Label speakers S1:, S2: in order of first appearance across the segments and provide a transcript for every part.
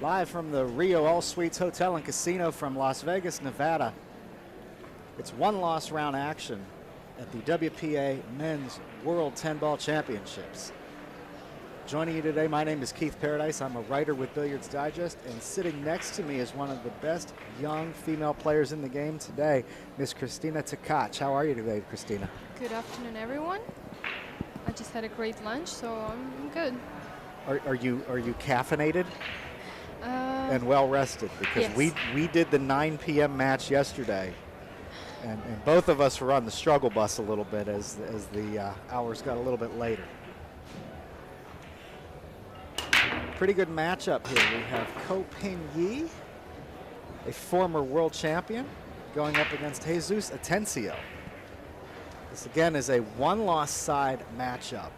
S1: Live from the Rio All Suites Hotel and Casino from Las Vegas, Nevada. It's one-loss round action at the WPA Men's World 10-Ball Championships. Joining you today, my name is Keith Paradise. I'm a writer with Billiards Digest, and sitting next to me is one of the best young female players in the game today, Miss Christina Tkach. How are you today, Christina?
S2: Good afternoon, everyone. I just had a great lunch, so I'm good.
S1: Are you caffeinated and well rested? Because
S2: yes.
S1: we did the 9 p.m. match yesterday, and both of us were on the struggle bus a little bit as the hours got a little bit later. Pretty good matchup here. We have Ko Pin Yi, a former world champion, going up against Jesus Atencio. This again is a one-loss side matchup.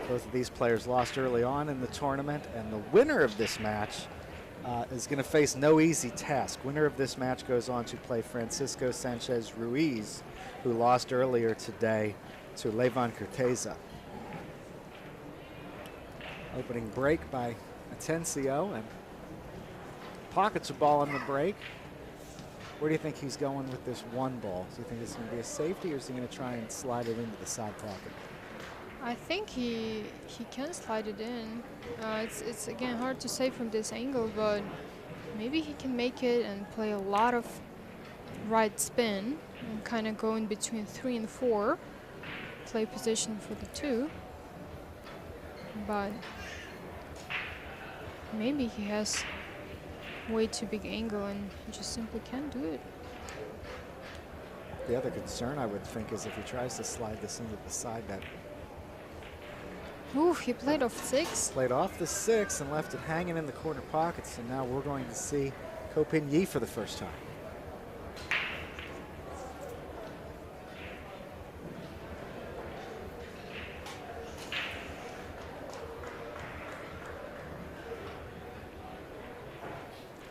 S1: Both of these players lost early on in the tournament, and the winner of this match is going to face no easy task. Winner of this match goes on to play Francisco Sanchez Ruiz, who lost earlier today to Levan Corteza. Opening break by Atencio, and pockets a ball on the break. Where do you think he's going with this one ball? Do you think it's going to be a safety, or is he going to try and slide it into the side pocket?
S2: I think he can slide it in. It's again hard to say from this angle, but maybe he can make it and play a lot of right spin and kind of go in between 3 and 4, play position for the 2. But maybe he has way too big angle and he just simply can't do it.
S1: The other concern, I would think, is if he tries to slide this into the side net.
S2: Ooh, he played off 6.
S1: Played off the 6 and left it hanging in the corner pockets, and now we're going to see Ko Pin Yi for the first time.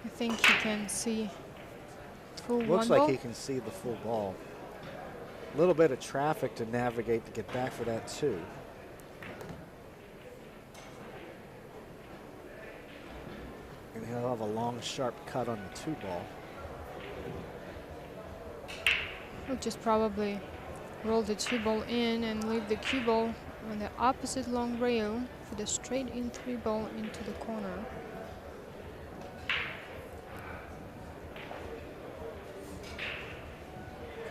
S2: I think he can see full
S1: Looks
S2: one
S1: like
S2: ball.
S1: he can see the full ball. A little bit of traffic to navigate to get back for that 2. And he'll have a long, sharp cut on the 2 ball.
S2: He'll just probably roll the 2 ball in and leave the cue ball on the opposite long rail for the straight in 3 ball into the corner.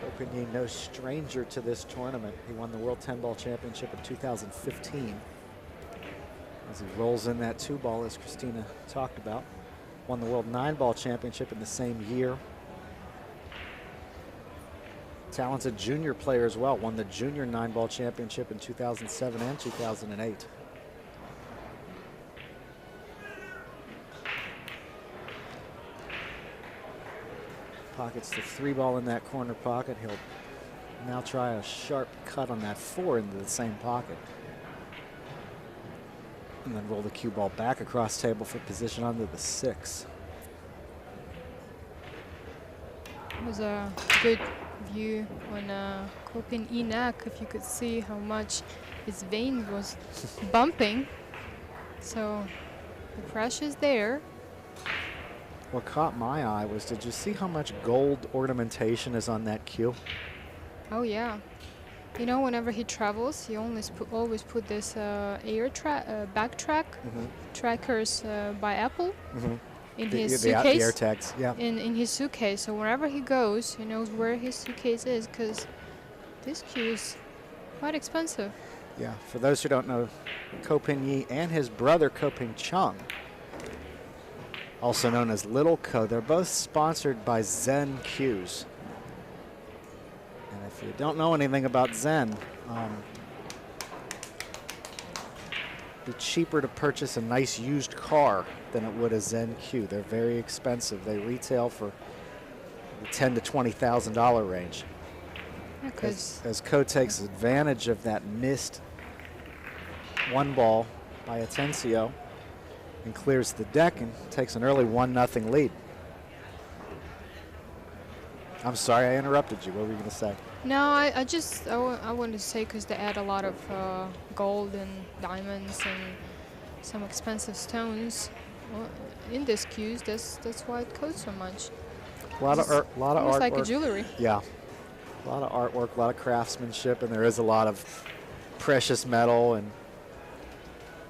S1: Ko Pin Yi, no stranger to this tournament. He won the World 10-Ball Championship in 2015. As he rolls in that 2 ball, as Christina talked about. Won the World 9-Ball Championship in the same year. Talented junior player as well. Won the Junior 9-Ball Championship in 2007 and 2008. Pockets the 3 ball in that corner pocket. He'll now try a sharp cut on that 4 into the same pocket. And then roll the cue ball back across table for position onto the 6.
S2: It was a good view on Ko Pin Yi neck, if you could see how much his vein was bumping. So the pressure is there.
S1: What caught my eye was, did you see how much gold ornamentation is on that cue?
S2: Oh yeah. You know, whenever he travels, he always put this backtrack trackers by Apple in his suitcase.
S1: The air tags, yeah.
S2: In his suitcase, so wherever he goes, he knows where his suitcase is, because this cue is quite expensive.
S1: Yeah, for those who don't know, Ko Pin Yi and his brother Ko Pin Chung, also known as Little Ko, they're both sponsored by Zen Cues. If you don't know anything about Zen, it'd be cheaper to purchase a nice used car than it would a Zen cue. They're very expensive. They retail for the $10,000 to $20,000 range. As Ko takes advantage of that missed 1 ball by Atencio and clears the deck and takes an early 1-0 lead. I'm sorry, I interrupted you. What were you going to say?
S2: No, I wanted to say, because they add a lot of gold and diamonds and some expensive stones. Well, in this cues. That's why it costs so much.
S1: A lot of
S2: Almost
S1: artwork.
S2: like a jewelry.
S1: Yeah, a lot of artwork, a lot of craftsmanship, and there is a lot of precious metal and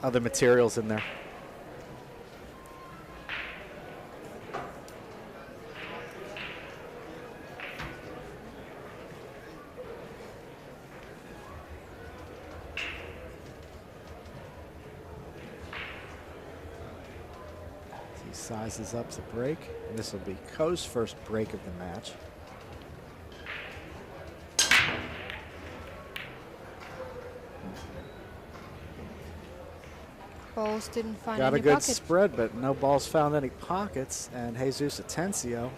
S1: other materials in there. He sizes up the break, and this will be Ko's first break of the match.
S2: Balls didn't find
S1: Got
S2: any
S1: a good
S2: pocket.
S1: spread, but no balls found any pockets, and Jesus Atencio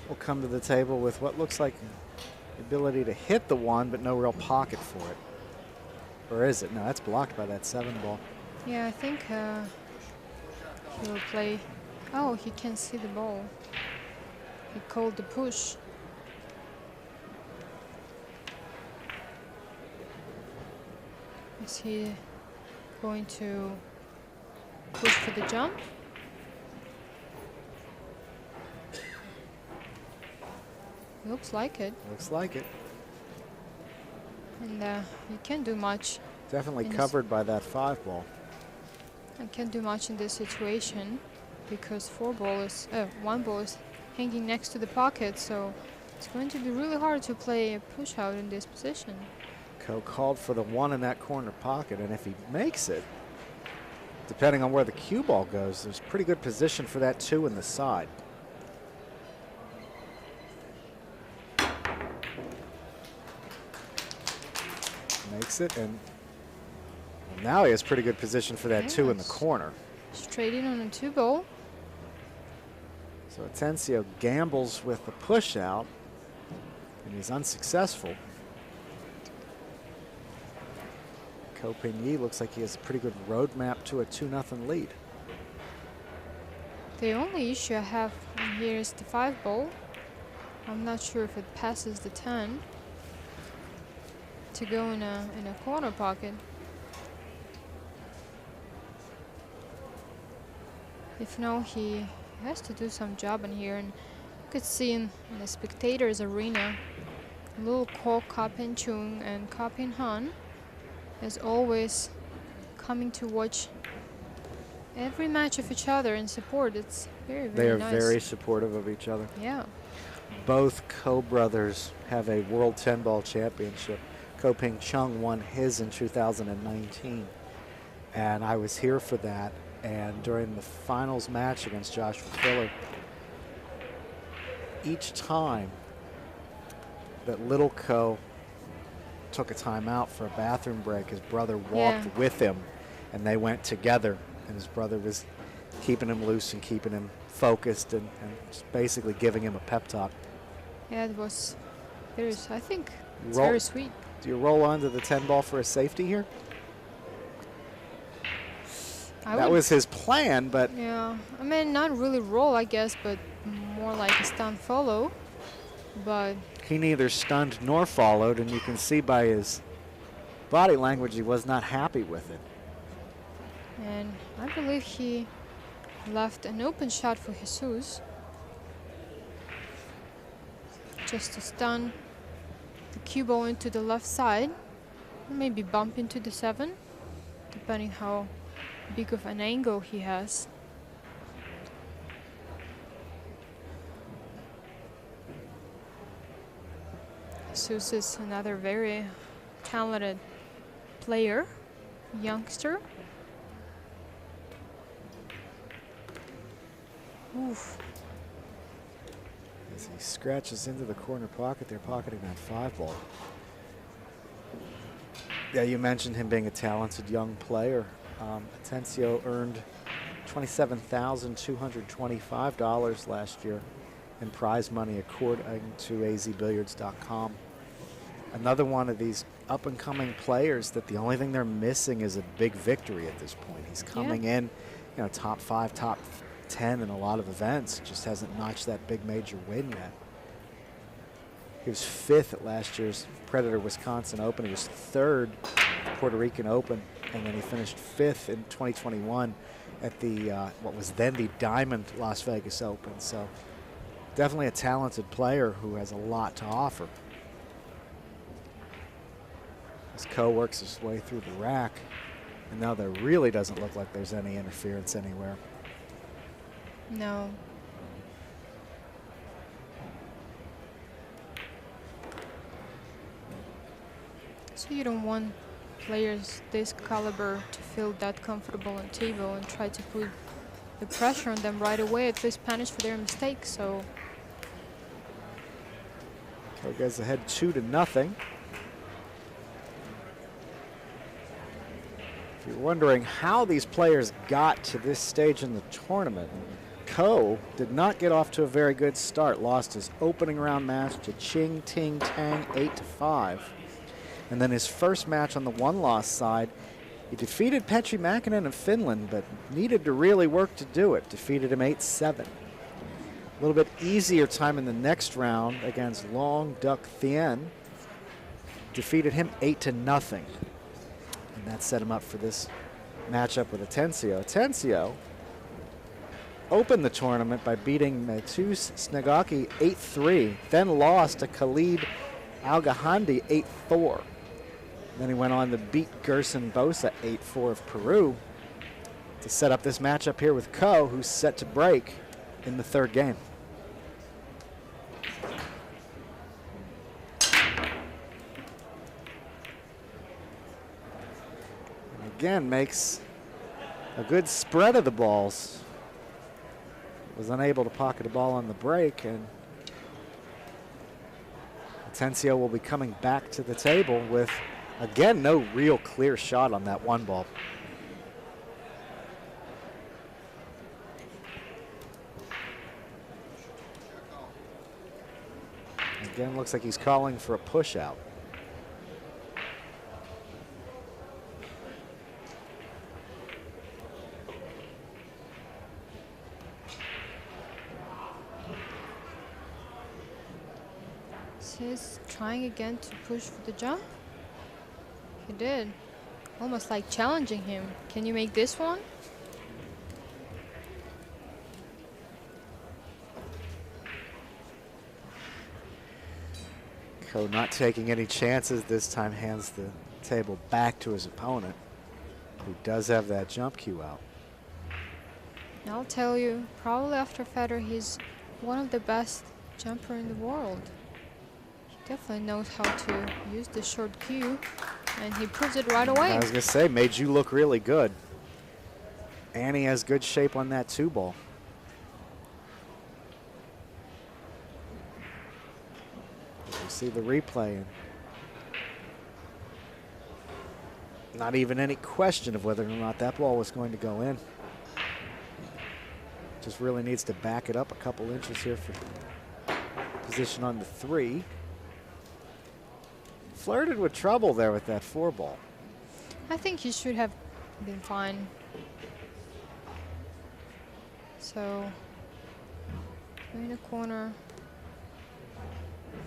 S1: will come to the table with what looks like the ability to hit the one, but no real pocket for it. Or is it? No, that's blocked by that 7 ball.
S2: Yeah, I think he will play. Oh, he can't see the ball. He called the push. Is he going to push for the jump? Looks like it.
S1: Looks like it.
S2: And you can't do much.
S1: Definitely
S2: in
S1: covered by that 5 ball.
S2: I can't do much in this situation because 1 ball is hanging next to the pocket, so it's going to be really hard to play a push out in this position.
S1: Ko called for the 1 in that corner pocket, and if he makes it, depending on where the cue ball goes, there's pretty good position for that 2 in the side. Makes it, and now he has pretty good position for that 2 in the corner.
S2: Straight in on a 2 ball.
S1: So Atencio gambles with the push out, and he's unsuccessful. Ko Pin-Yi looks like he has a pretty good roadmap to a 2-0 lead.
S2: The only issue I have here is the 5 ball. I'm not sure if it passes the 10 to go in a corner pocket. If no, he has to do some job in here, and you could see in the spectators arena, little Ko Ka-Pin-Chung and Ka-Pin-Han as always coming to watch every match of each other and support. It's very, very nice.
S1: They are very supportive of each other.
S2: Yeah.
S1: Both Ko brothers have a World 10-ball championship. Ko Ping-Chung won his in 2019, and I was here for that. And during the finals match against Joshua Filler, each time that little Ko took a timeout for a bathroom break, his brother walked with him, and they went together. And his brother was keeping him loose and keeping him focused and just basically giving him a pep talk.
S2: Yeah, it was very, I think it's very sweet.
S1: Do you roll onto the 10 ball for a safety here? That was his plan, but...
S2: Yeah, I mean, not really roll, I guess, but more like a stunt follow. But...
S1: He neither stunned nor followed, and you can see by his body language he was not happy with it.
S2: And I believe he left an open shot for Jesus. Just to stun the cue ball into the left side. Maybe bump into the 7, depending how big of an angle he has. Jesus is another very talented player, youngster. Oof.
S1: As he scratches into the corner pocket, they're pocketing that 5 ball. Yeah, you mentioned him being a talented young player. Atencio earned $27,225 last year in prize money, according to azbilliards.com. Another one of these up-and-coming players that the only thing they're missing is a big victory at this point. He's coming in, you know, top 5, top 10 in a lot of events. Just hasn't notched that big major win yet. He was 5th at last year's Predator Wisconsin Open. He was 3rd at the Puerto Rican Open, and then he finished 5th in 2021 at the what was then the Diamond Las Vegas Open. So definitely a talented player who has a lot to offer. As Ko works his way through the rack, and now there really doesn't look like there's any interference anywhere.
S2: No. So you don't want players this caliber to feel that comfortable on table and try to put the pressure on them right away, at least punish for their mistakes. So
S1: Ko goes ahead 2-0. If you're wondering how these players got to this stage in the tournament, Ko did not get off to a very good start. Lost his opening round match to Ching Ting Tang 8-5. And then his first match on the one-loss side, he defeated Petri Mäkinen of Finland, but needed to really work to do it. Defeated him 8-7. A little bit easier time in the next round against Long Duc Thien. Defeated him 8-0. And that set him up for this matchup with Atencio. Atencio opened the tournament by beating Matus Snegaki 8-3, then lost to Khalid Algahandi 8-4. Then he went on to beat Gerson Bosa 8-4 of Peru to set up this matchup here with Ko, who's set to break in the third game. And again, makes a good spread of the balls. Was unable to pocket a ball on the break, and Atencio will be coming back to the table with, again, no real clear shot on that one ball. Again, looks like he's calling for a push out.
S2: He's trying again to push for the jump. He did. Almost like challenging him. Can you make this one?
S1: Ko not taking any chances this time, hands the table back to his opponent, who does have that jump cue out.
S2: I'll tell you, probably after Federer, he's one of the best jumper in the world. He definitely knows how to use the short cue, and he proves it right away.
S1: I was gonna say, made you look really good. And he has good shape on that two ball. You see the replay, and not even any question of whether or not that ball was going to go in. Just really needs to back it up a couple inches here for position on the three. Flirted with trouble there with that four ball.
S2: I think he should have been fine. So, in a corner.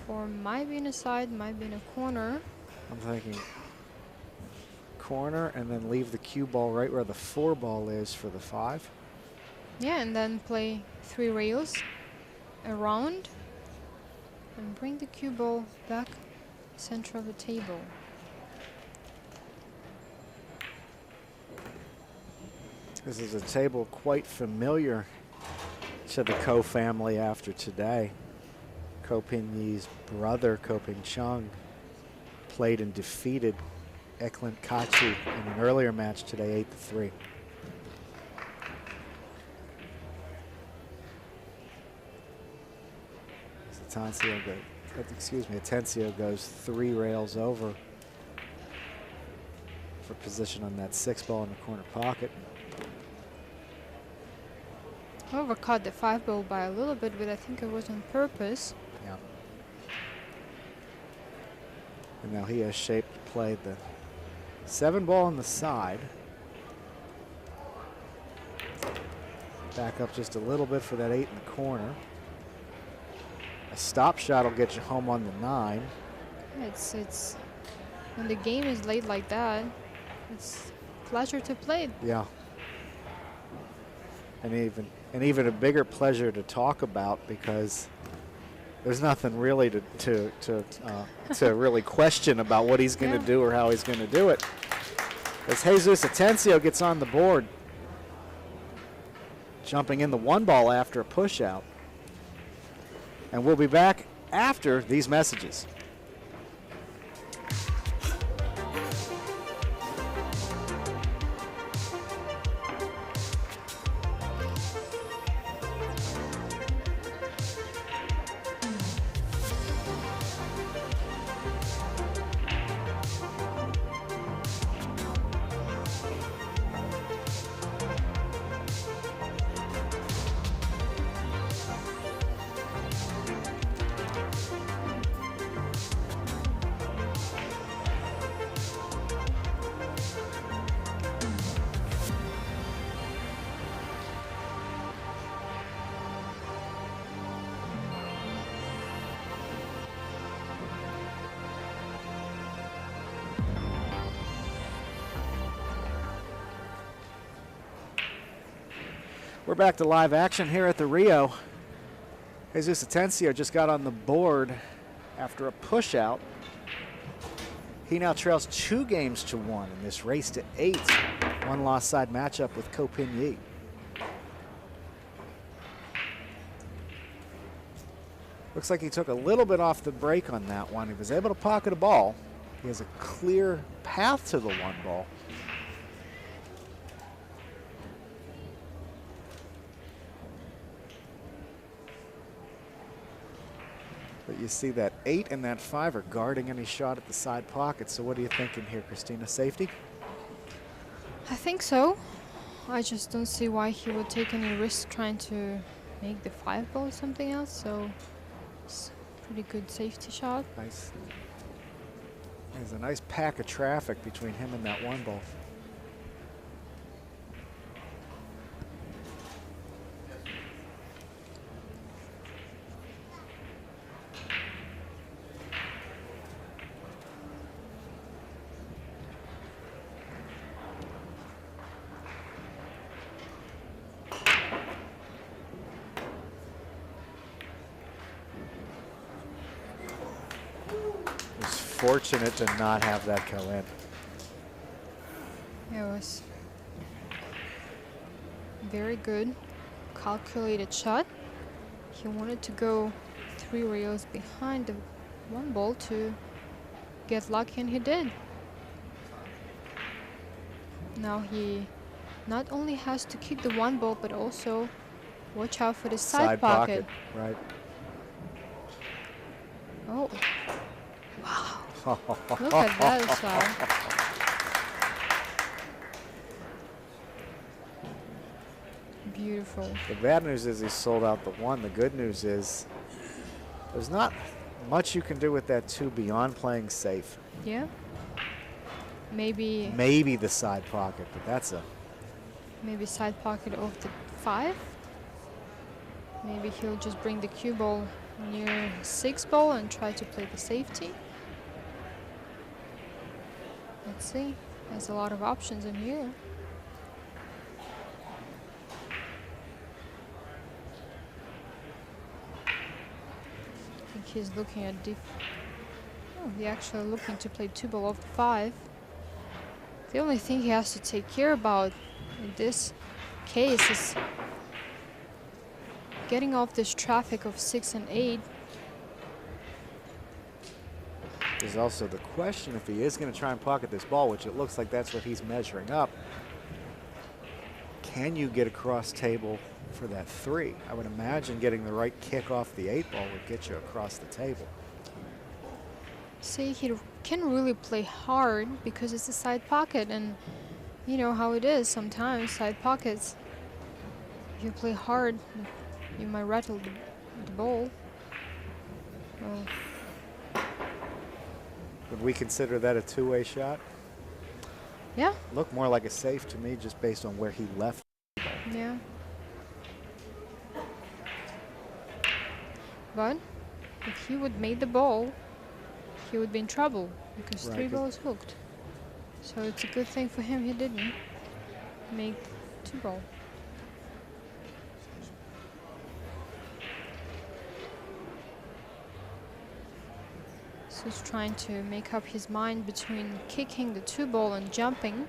S2: Four might be in a side, might be in a corner.
S1: I'm thinking corner and then leave the cue ball right where the four ball is for the five.
S2: Yeah, and then play 3 rails around and bring the cue ball back center of the table.
S1: This is a table quite familiar to the Ko family after today. Ko Pin-Yi's brother, Ko Ping-chung, played and defeated Eklund Kachi in an earlier match today, 8-3. Atencio goes 3 rails over for position on that 6 ball in the corner pocket.
S2: Overcut the 5 ball by a little bit, but I think it was on purpose.
S1: Yeah. And now he has shape to play the 7 ball on the side. Back up just a little bit for that 8 in the corner. A stop shot will get you home on the 9.
S2: It's when the game is late like that, it's a pleasure to play.
S1: Yeah. and even a bigger pleasure to talk about, because there's nothing really to really question about what he's going to do or how he's going to do it. As Jesus Atencio gets on the board, jumping in the 1-ball after a push out. And we'll be back after these messages. We're back to live action here at the Rio. Jesus Atencio just got on the board after a push out. He now trails 2-1 in this race to 8. One-loss side matchup with Ko Pin Yi. Looks like he took a little bit off the break on that one. He was able to pocket a ball. He has a clear path to the 1-ball. But you see that 8 and that 5 are guarding any shot at the side pocket. So what are you thinking here, Christina? Safety?
S2: I think so. I just don't see why he would take any risk trying to make the 5-ball something else. So it's a pretty good safety shot.
S1: Nice. There's a nice pack of traffic between him and that 1-ball. Fortunate to not have that go in.
S2: It was very good, calculated shot. He wanted to go 3 rails behind the 1-ball to get lucky, and he did. Now he not only has to kick the 1-ball, but also watch out for the side pocket.
S1: Right.
S2: Oh. Wow. Look at that shot. Beautiful.
S1: The bad news is he sold out the 1. The good news is there's not much you can do with that 2 beyond playing safe.
S2: Yeah. Maybe
S1: the side pocket, but that's a...
S2: Maybe side pocket of the 5. Maybe he'll just bring the cue ball near 6-ball and try to play the safety. Let's see. There's a lot of options in here. I think he's looking at oh, he's actually looking to play 2-ball off the 5. The only thing he has to take care about in this case is getting off this traffic of 6 and 8.
S1: There's also the question, if he is going to try and pocket this ball, which it looks like that's what he's measuring up, can you get across table for that 3? I would imagine getting the right kick off the 8-ball would get you across the table.
S2: See, he can really play hard because it's a side pocket, and you know how it is sometimes, side pockets. If you play hard, you might rattle the ball. Well,
S1: would we consider that a 2-way shot?
S2: Yeah.
S1: Looked more like a safe to me just based on where he left.
S2: Yeah. But if he would make the ball, he would be in trouble because
S1: Right,
S2: 3-ball is hooked. So it's a good thing for him he didn't make 2-ball. So he's trying to make up his mind between kicking the 2-ball and jumping.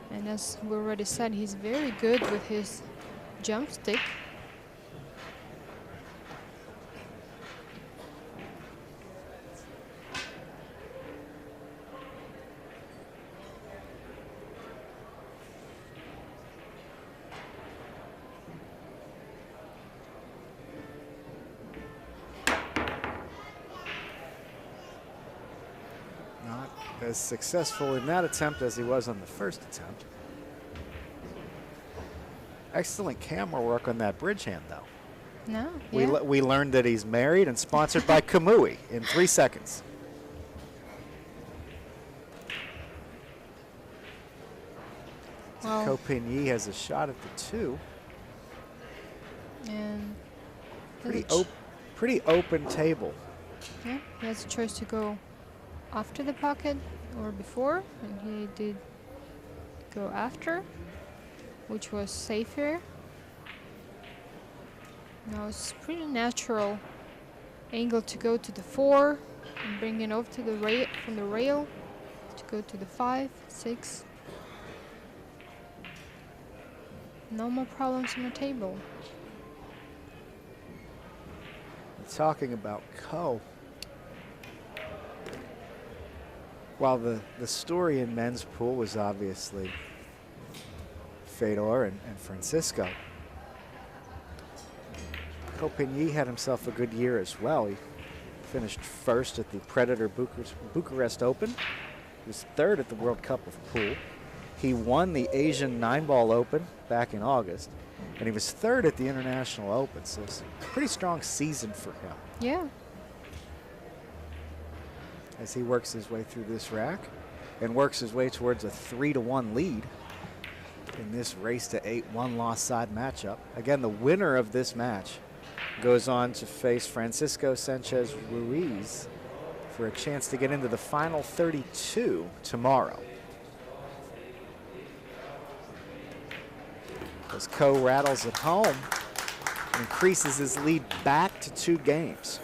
S2: And as we already said, he's very good with his jump stick.
S1: Not as successful in that attempt as he was on the first attempt. Excellent camera work on that bridge hand, though.
S2: No,
S1: We learned that he's married and sponsored by Kamui in 3 seconds.
S2: Well,
S1: Ko Pin-Yi has a shot at the 2.
S2: and
S1: Pretty open table.
S2: yeah, he has a choice to go after the pocket or before, and he did go after, which was safer. Now it's pretty natural angle to go to the 4 and bring it over to the rail from the rail to go to the 5, 6. No more problems on the table.
S1: Talking about Ko. While the story in men's pool was obviously Fedor and Francisco, Ko Pin-Yi had himself a good year as well. He finished first at the Predator Bucharest Open. He was third at the World Cup of Pool. He won the Asian 9-ball Open back in August, and he was third at the International Open, so it's a pretty strong season for him.
S2: Yeah.
S1: As he works his way through this rack and works his way towards a 3-1 lead in this race to 8 one-loss side matchup. Again, the winner of this match goes on to face Francisco Sanchez Ruiz for a chance to get into the final 32 tomorrow. As Ko rattles at home, increases his lead back to 2 games.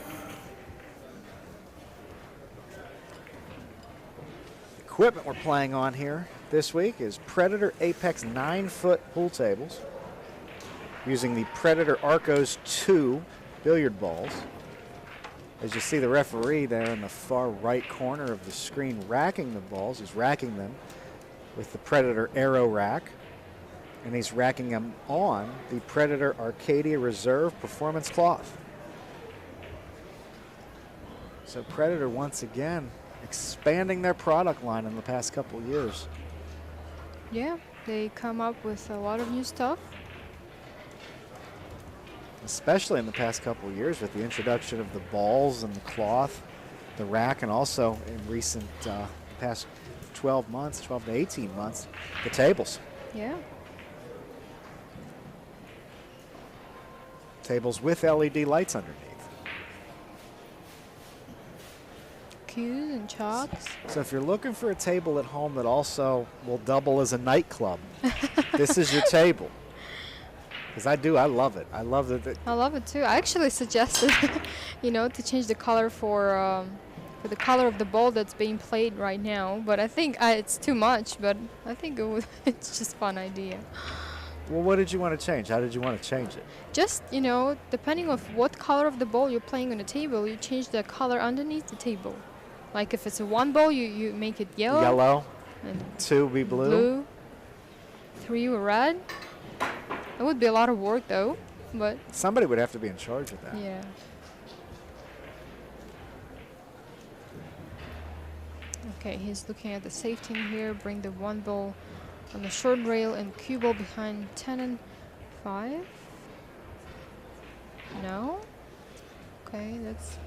S1: The equipment we're playing on here this week is Predator Apex 9-foot pool tables using the Predator Arcos 2 billiard balls. As you see the referee there in the far right corner of the screen racking the balls, he's racking them with the Predator Aero rack, and he's racking them on the Predator Arcadia Reserve Performance cloth. So Predator once again expanding their product line in the past couple of years.
S2: Yeah, they come up with a lot of new stuff.
S1: Especially in the past couple of years with the introduction of the balls and the cloth, the rack, and also in recent past 12 to 18 months, the tables.
S2: Yeah.
S1: Tables with LED lights underneath.
S2: Cues and chalks.
S1: So if you're looking for a table at home that also will double as a nightclub, this is your table. Because I love it. I love it.
S2: I love it too. I actually suggested, to change the color for the color of the ball that's being played right now. But I think it's too much. But I think it's just a fun idea.
S1: Well, what did you want to change? How did you want to change it?
S2: Just, depending on what color of the ball you're playing on the table, you change the color underneath the table. Like if it's a 1 ball, you make it yellow.
S1: Yellow.
S2: And
S1: 2 be blue.
S2: 3 were red. It would be a lot of work though, but
S1: somebody would have to be in charge of that.
S2: yeah. Okay, he's looking at the safety in here. Bring the 1 ball on the short rail and cue ball behind 10 and 5. No. Okay, that's.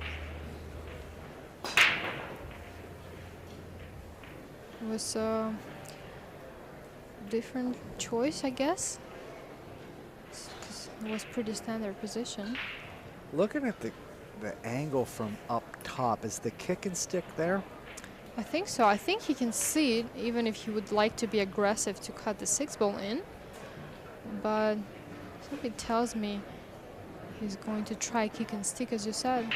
S2: It was a different choice, I guess. It was pretty standard position.
S1: Looking at the angle from up top, is the kick and stick there?
S2: I think so. I think he can see it, even if he would like to be aggressive to cut the 6 ball in. But something tells me he's going to try kick and stick, as you said.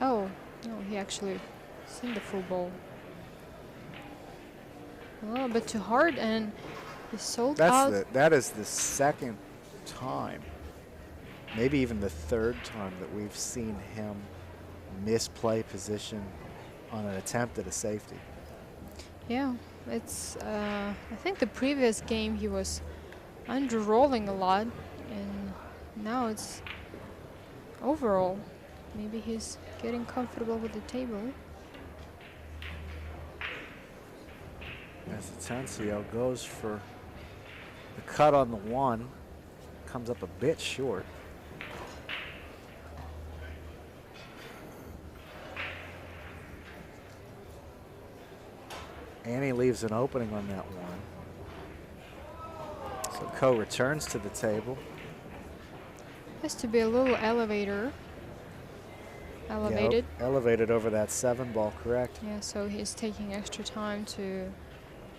S2: Oh, no, he actually sent the full ball. A little bit too hard, and he sold out.
S1: That is the second time, maybe even the third time that we've seen him misplay position on an attempt at a safety.
S2: Yeah, it's. I think the previous game he was under rolling a lot, and now it's overall. Maybe he's getting comfortable with the table.
S1: As Atencio goes for the cut on the one, comes up a bit short. And he leaves an opening on that one. So Ko returns to the table.
S2: Has to be a little elevated.
S1: Yep, elevated over that 7 ball, correct?
S2: Yeah, so he's taking extra time to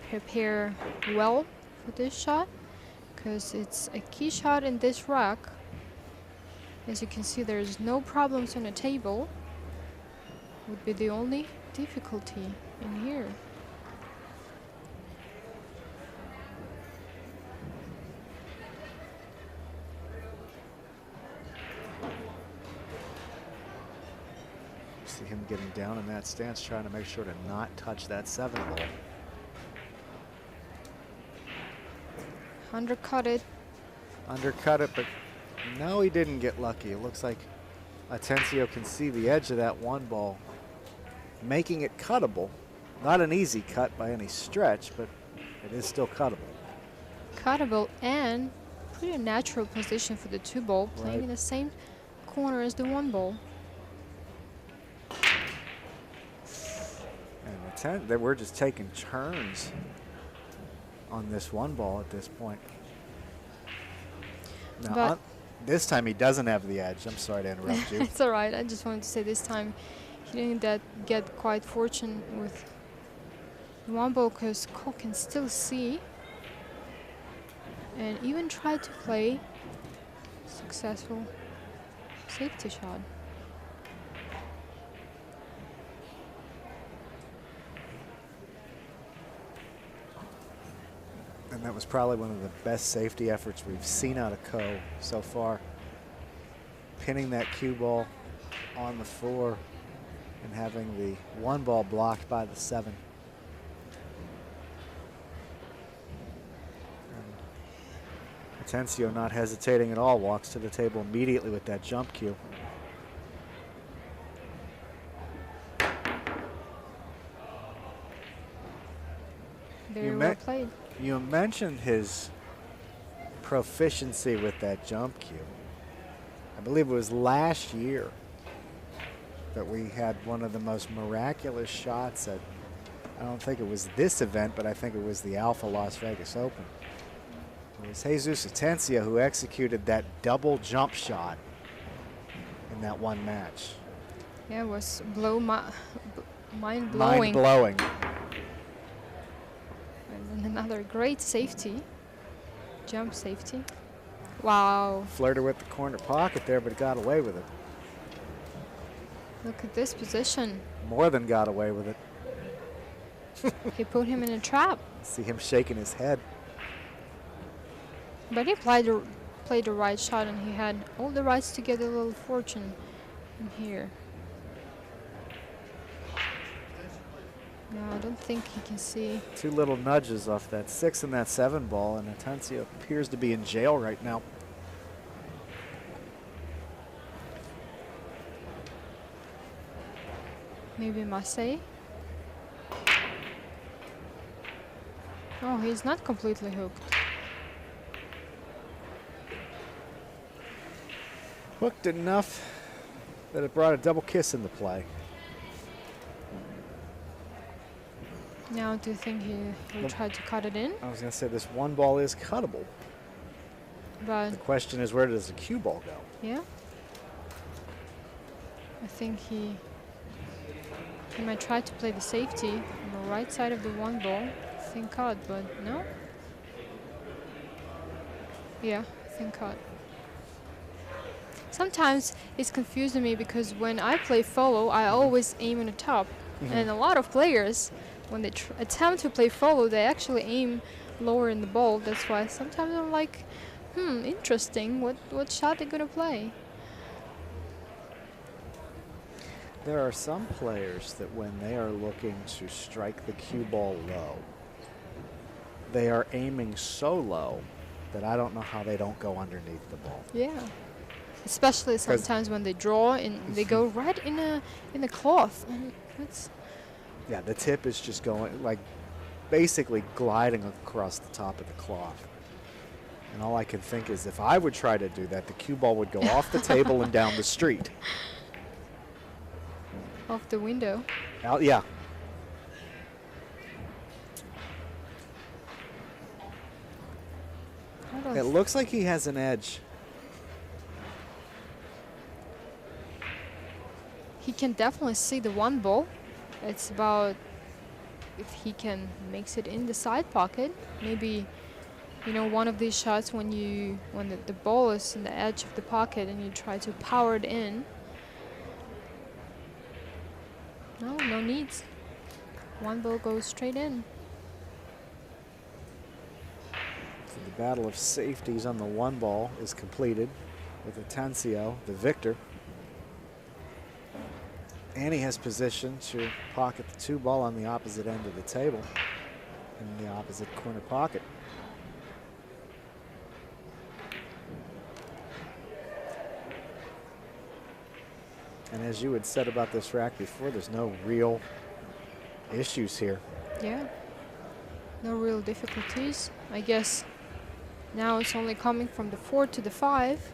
S2: prepare well for this shot, because it's a key shot in this rack. As you can see, there's no problems on the table. Would be the only difficulty in here.
S1: See him getting down in that stance, trying to make sure to not touch that 7 ball.
S2: Undercut it.
S1: Undercut it, but no, he didn't get lucky. It looks like Atencio can see the edge of that 1 ball, making it cuttable. Not an easy cut by any stretch, but it is still cuttable.
S2: Cuttable and pretty natural position for the 2 ball, playing
S1: Right.
S2: in the same corner as the 1 ball.
S1: And that we're just taking turns on this 1 ball at this point. Now,
S2: But
S1: this time he doesn't have the edge. I'm sorry to interrupt you.
S2: it's all right. I just wanted to say this time he didn't get quite fortunate with the 1 ball, because Ko can still see and even try to play successful safety shot.
S1: And that was probably one of the best safety efforts we've seen out of Ko so far. Pinning that cue ball on the 4 and having the 1 ball blocked by the 7. And Atencio, not hesitating at all, walks to the table immediately with that jump cue.
S2: Very well played.
S1: You mentioned his proficiency with that jump cue. I believe it was last year that we had one of the most miraculous shots at, I don't think it was this event, but I think it was the Alpha Las Vegas Open. It was Jesus Atencio who executed that double jump shot in that one match.
S2: Yeah, it was mind-blowing.
S1: Mind-blowing.
S2: And then another great safety, jump safety. Wow.
S1: Flirted with the corner pocket there, but got away with it.
S2: Look at this position.
S1: More than got away with it.
S2: He put him in a trap.
S1: See him shaking his head.
S2: But he played the right shot, and he had all the rights to get a little fortune in here. No, I don't think he can see.
S1: 2 little nudges off that 6 and that 7 ball, and Atencio appears to be in jail right now.
S2: Maybe Massey. Oh, he's not completely hooked.
S1: Hooked enough that it brought a double kiss into play.
S2: Now, do you think he will try to cut it in?
S1: I was going to say this 1 ball is cuttable.
S2: But
S1: The question is, where does the cue ball go?
S2: yeah, I think he might try to play the safety on the right side of the 1 ball. Think cut, but no. Yeah, think cut. sometimes it's confusing me because when I play follow, I always aim on the top. And a lot of players, when they attempt to play follow, they actually aim lower in the ball. That's why sometimes I'm like, interesting. What shot they're gonna play?
S1: There are some players that when they are looking to strike the cue ball low, they are aiming so low that I don't know how they don't go underneath the ball.
S2: Yeah. Especially sometimes when they draw and they go right in a cloth. And that's
S1: yeah, the tip is just going, like, basically gliding across the top of the cloth. And all I can think is if I would try to do that, the cue ball would go off the table and down the street.
S2: off the window.
S1: Out, yeah. It looks like he has an edge.
S2: He can definitely see the one ball. It's about if he can makes it in the side pocket. Maybe, you know, one of these shots when the ball is in the edge of the pocket and you try to power it in. No needs. One ball goes straight in.
S1: So the battle of safeties on the one ball is completed with Atencio, the victor. And he has position to pocket the two ball on the opposite end of the table in the opposite corner pocket. And as you had said about this rack before, there's no real issues here.
S2: Yeah. No real difficulties. I guess now it's only coming from the 4 to the 5.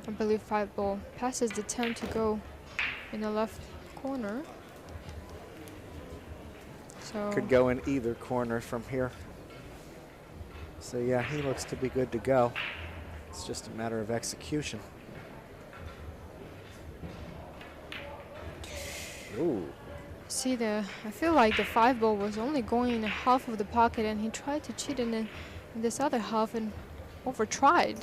S2: I believe 5 ball passes the 10 to go in the left corner. So
S1: could go in either corner from here. So yeah, he looks to be good to go. It's just a matter of execution. Ooh.
S2: See, I feel like the 5 ball was only going in half of the pocket and he tried to cheat in this other half and over-tried.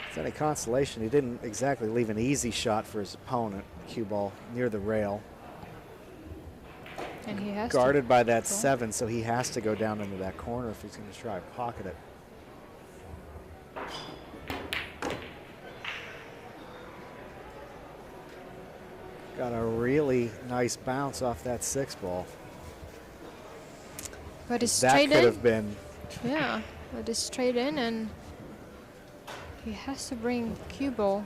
S1: If any consolation, he didn't exactly leave an easy shot for his opponent, cue ball near the rail.
S2: And he has
S1: guarded by that 7, so he has to go down into that corner if he's going to try to pocket it. Got a really nice bounce off that 6 ball.
S2: But it's
S1: that
S2: straight
S1: could
S2: in.
S1: have been.
S2: Yeah, but it's straight in and he has to bring cue ball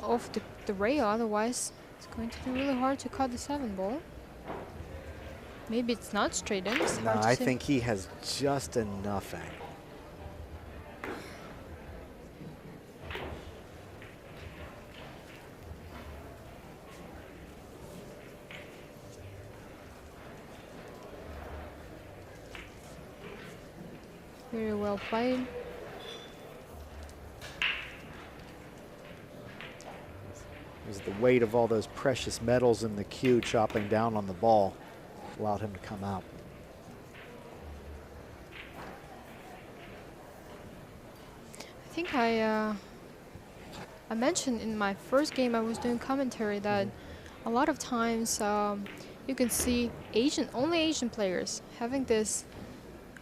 S2: off the rail, otherwise it's going to be really hard to cut the 7 ball. Maybe it's not straight in. It's
S1: No,
S2: hard to
S1: I
S2: say.
S1: think he has just enough angle.
S2: Very well played.
S1: It was the weight of all those precious metals in the cue chopping down on the ball allowed him to come out.
S2: I think I mentioned in my first game I was doing commentary that a lot of times you can see only Asian players having this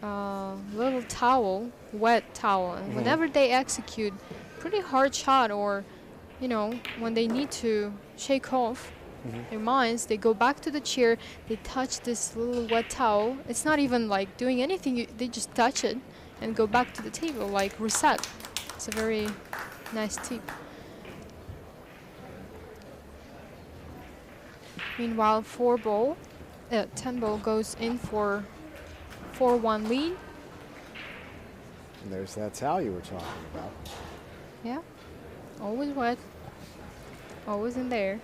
S2: little towel, wet towel, and whenever they execute pretty hard shot or, you know, when they need to shake off their minds, they go back to the chair, they touch this little wet towel. It's not even like doing anything, they just touch it and go back to the table, like reset. It's a very nice tip. Meanwhile, 10 ball goes in for 4-1 lead.
S1: And there's that towel you were talking about.
S2: Yeah, always wet, always in there.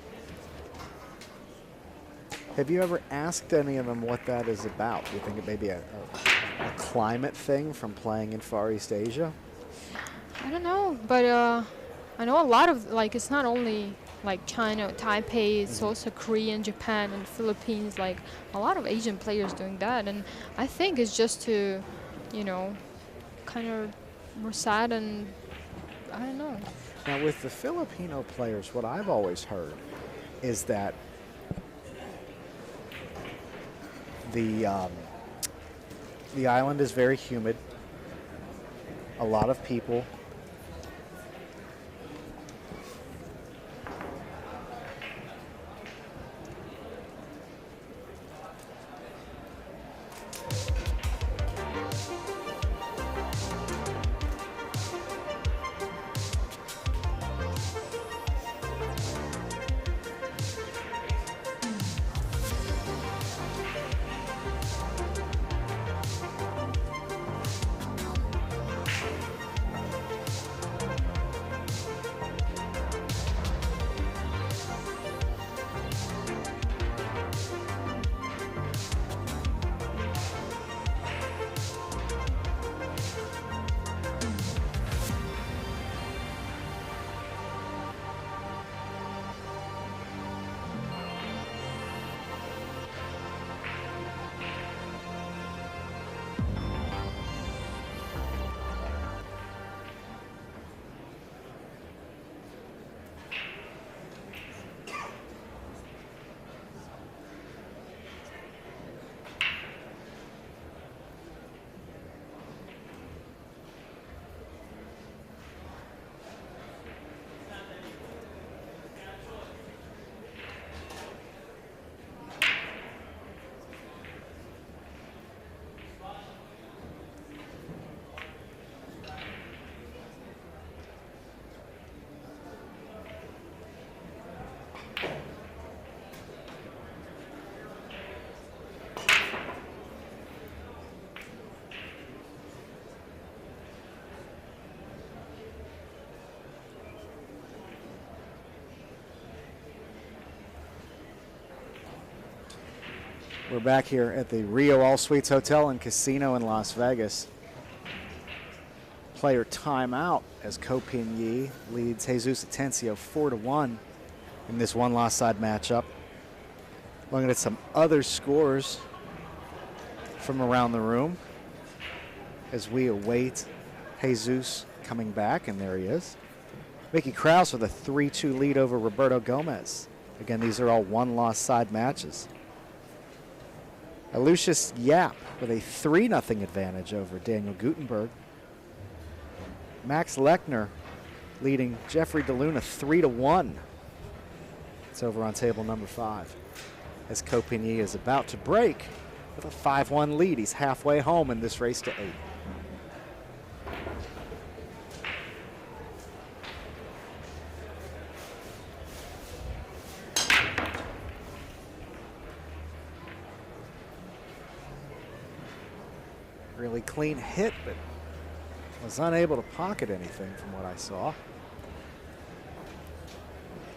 S1: Have you ever asked any of them what that is about? Do you think it may be a climate thing from playing in Far East Asia?
S2: I don't know, but I know a lot of, like, it's not only like China, Taipei, it's also Korean, Japan, and Philippines, like a lot of Asian players doing that. And I think it's just to, you know, kind of more sad, and I don't know.
S1: Now with the Filipino players, what I've always heard is that the island is very humid. A lot of people. We're back here at the Rio All Suites Hotel and Casino in Las Vegas. Player timeout as Ko Pin Yi leads Jesus Atencio 4-1 in this one-loss side matchup. Looking at some other scores from around the room as we await Jesus coming back, and there he is. Mickey Krause with a 3-2 lead over Roberto Gomez. Again, these are all one-loss side matches. Lucius Yap with a 3-0 advantage over Daniel Gutenberg. Max Lechner leading Jeffrey DeLuna 3-1. It's over on table number 5. As Ko Pin Yi is about to break with a 5-1 lead. He's halfway home in this race to 8. Really clean hit, but was unable to pocket anything from what I saw.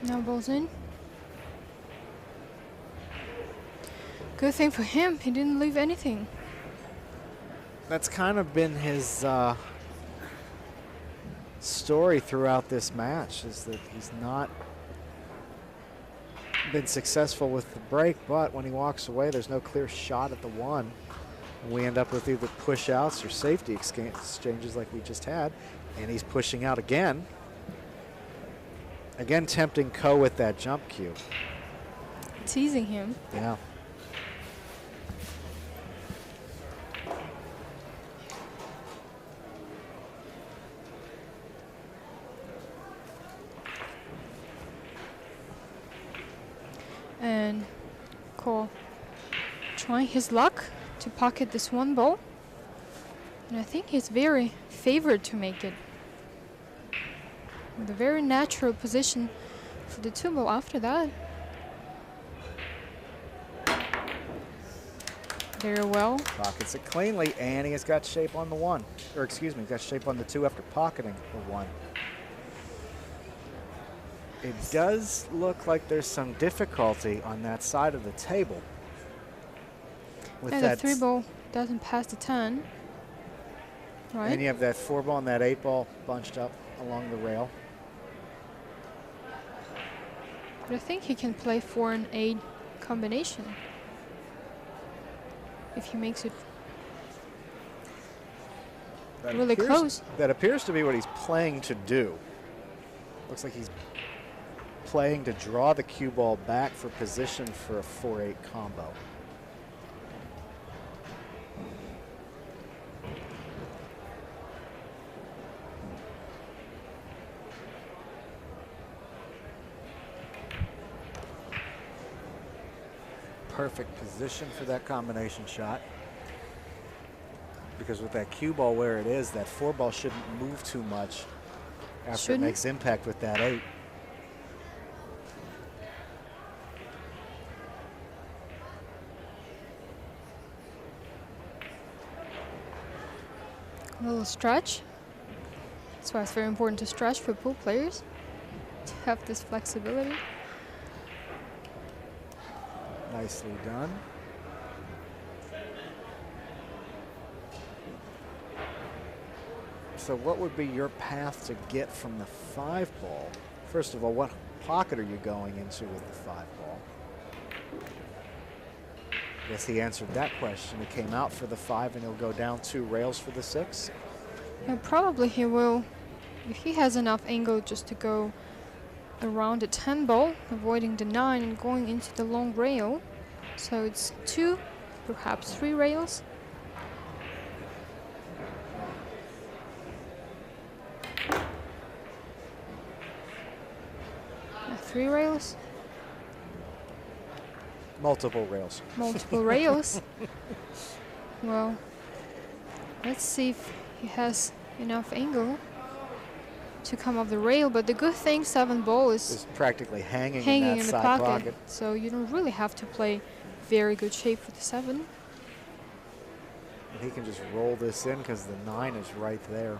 S2: No balls in. Good thing for him, he didn't leave anything.
S1: That's kind of been his story throughout this match, is that he's not been successful with the break, but when he walks away, there's no clear shot at the one. And we end up with either push outs or safety exchanges like we just had, and he's pushing out again. Again, tempting Ko with that jump cue.
S2: Teasing him.
S1: Yeah.
S2: And Ko trying his luck to pocket this one ball. And I think he's very favored to make it. With a very natural position for the 2 ball after that. Very well.
S1: Pockets it cleanly, and he has got shape on the 1. Or excuse me, got shape on the 2 after pocketing the 1. It does look like there's some difficulty on that side of the table. With
S2: And
S1: that
S2: the 3-ball doesn't pass the 10. Right?
S1: And you have that 4-ball and that 8-ball bunched up along the rail.
S2: But I think he can play 4 and 8 combination if he makes it really close.
S1: That appears to be what he's playing to do. Looks like he's playing to draw the cue ball back for position for a 4-8 combo. Perfect position for that combination shot. Because with that cue ball where it is, that 4-ball shouldn't move too much after it makes impact with that 8.
S2: A little stretch. That's why it's very important to stretch for pool players, to have this flexibility.
S1: Nicely done. So what would be your path to get from the 5-ball? First of all, what pocket are you going into with the 5-ball? Yes, he answered that question. He came out for the 5 and he'll go down 2 rails for the 6.
S2: And probably he will, if he has enough angle, just to go around the 10-ball, avoiding the 9 and going into the long rail. So it's 2, perhaps 3 rails. 3 rails.
S1: Multiple rails.
S2: Multiple rails. Well, let's see if he has enough angle to come off the rail. But the good thing, 7-ball is
S1: practically hanging in that
S2: the
S1: side
S2: pocket. So you don't really have to play very good shape for the 7.
S1: And he can just roll this in because the 9 is right there.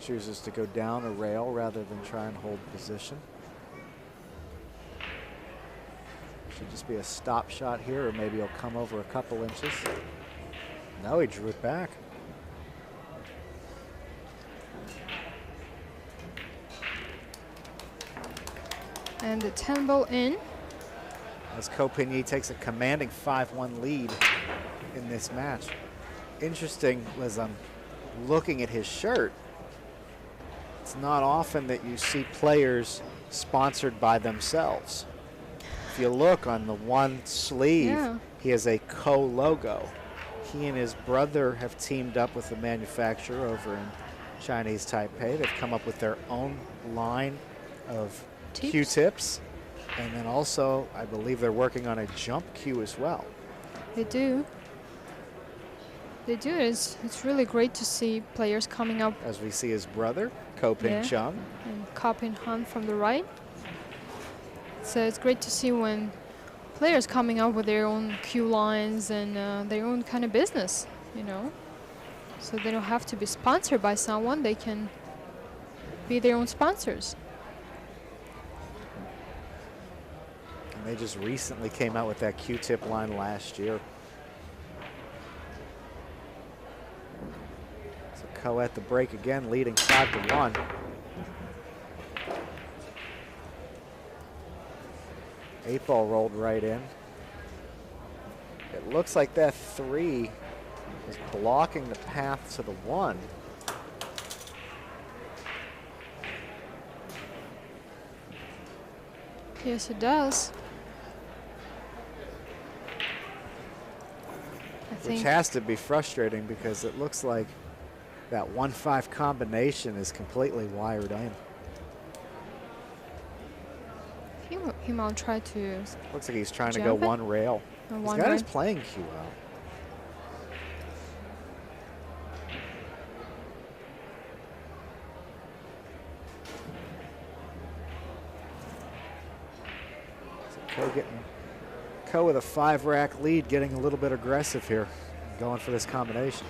S1: Chooses to go down a rail rather than try and hold position. Should just be a stop shot here, or maybe he'll come over a couple inches. No, he drew it back.
S2: And the 10-ball in.
S1: As Copigny takes a commanding 5-1 lead in this match. Interesting, as I'm looking at his shirt, it's not often that you see players sponsored by themselves. If you look on the one sleeve, he has a Co-logo. He and his brother have teamed up with a manufacturer over in Chinese Taipei. They've come up with their own line of Q-tips. And then also, I believe they're working on a jump cue as well.
S2: They do. They do. It's really great to see players coming up.
S1: As we see his brother, Ko Ping Chung.
S2: And Ka Ping Han from the right. So it's great to see when players coming up with their own cue lines and their own kind of business, you know. So they don't have to be sponsored by someone. They can be their own sponsors.
S1: And they just recently came out with that Q-tip line last year. So Ko at the break again, leading 5-1. Eight ball rolled right in. It looks like that 3 is blocking the path to the 1.
S2: Yes, it does.
S1: Which has to be frustrating because it looks like that 1-5 combination is completely wired in.
S2: He might try to.
S1: Looks like he's trying to go one rail. He's got his playing cue out. So Ko with a 5-rack lead, getting a little bit aggressive here, going for this combination.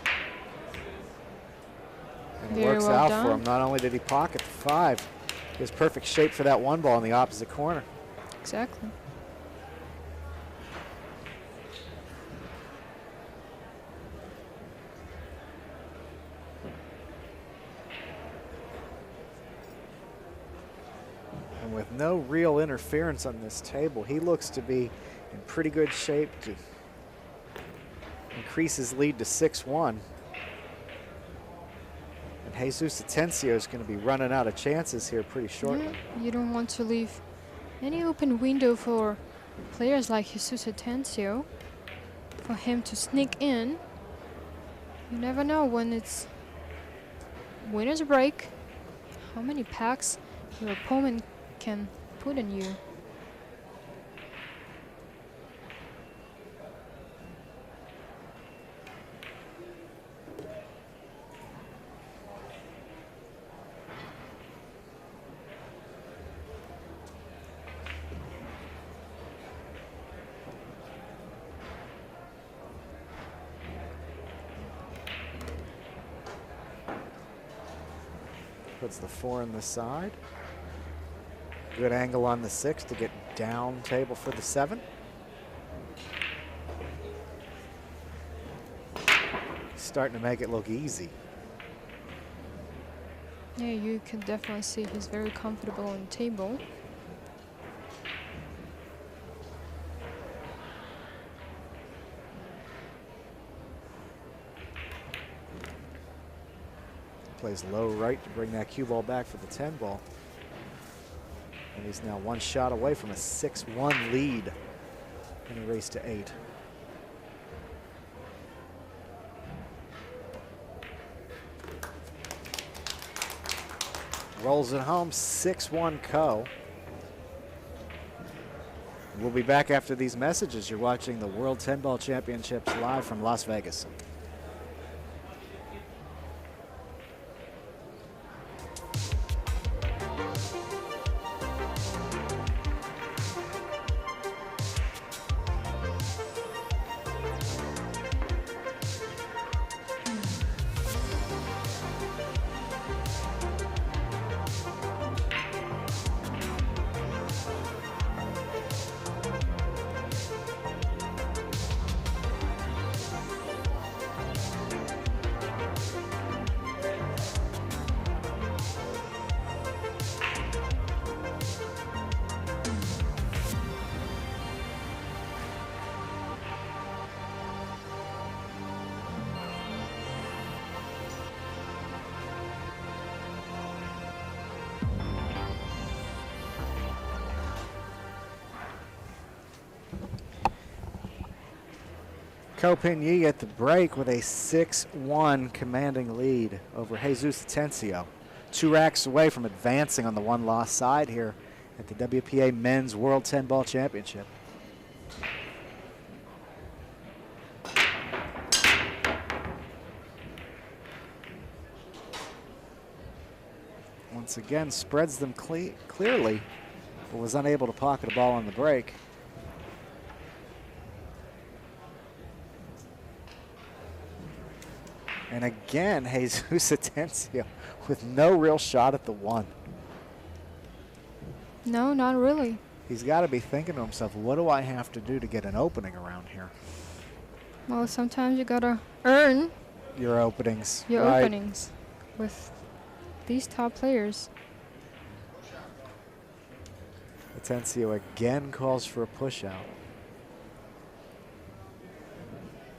S1: And it works out for him. Not only did he pocket the 5, he was perfect shape for that 1 ball in the opposite corner.
S2: Exactly.
S1: And with no real interference on this table, he looks to be in pretty good shape to increase his lead to 6-1. And Jesus Atencio is going to be running out of chances here pretty shortly.
S2: Yeah, you don't want to leave any open window for players like Jesus Atencio for him to sneak in. You never know when it's winner's break, how many packs your opponent can put on you.
S1: Puts the 4 on the side. Good angle on the 6 to get down table for the 7. Starting to make it look easy.
S2: Yeah, you can definitely see he's very comfortable on the table.
S1: Plays low right to bring that cue ball back for the 10 ball. And he's now 1 shot away from a 6-1 lead in a race to 8. Rolls it home, 6-1 Co. We'll be back after these messages. You're watching the World 10 Ball Championships live from Las Vegas. Yi at the break with a 6-1 commanding lead over Jesus Atencio. 2 racks away from advancing on the 1-loss side here at the WPA Men's World 10 Ball Championship. Once again, spreads them clearly, but was unable to pocket a ball on the break. And again, Jesus Atencio with no real shot at the 1.
S2: No, not really.
S1: He's got to be thinking to himself, what do I have to do to get an opening around here?
S2: Well, sometimes you gotta earn
S1: your openings.
S2: Your openings with these top players.
S1: Atencio again calls for a push out.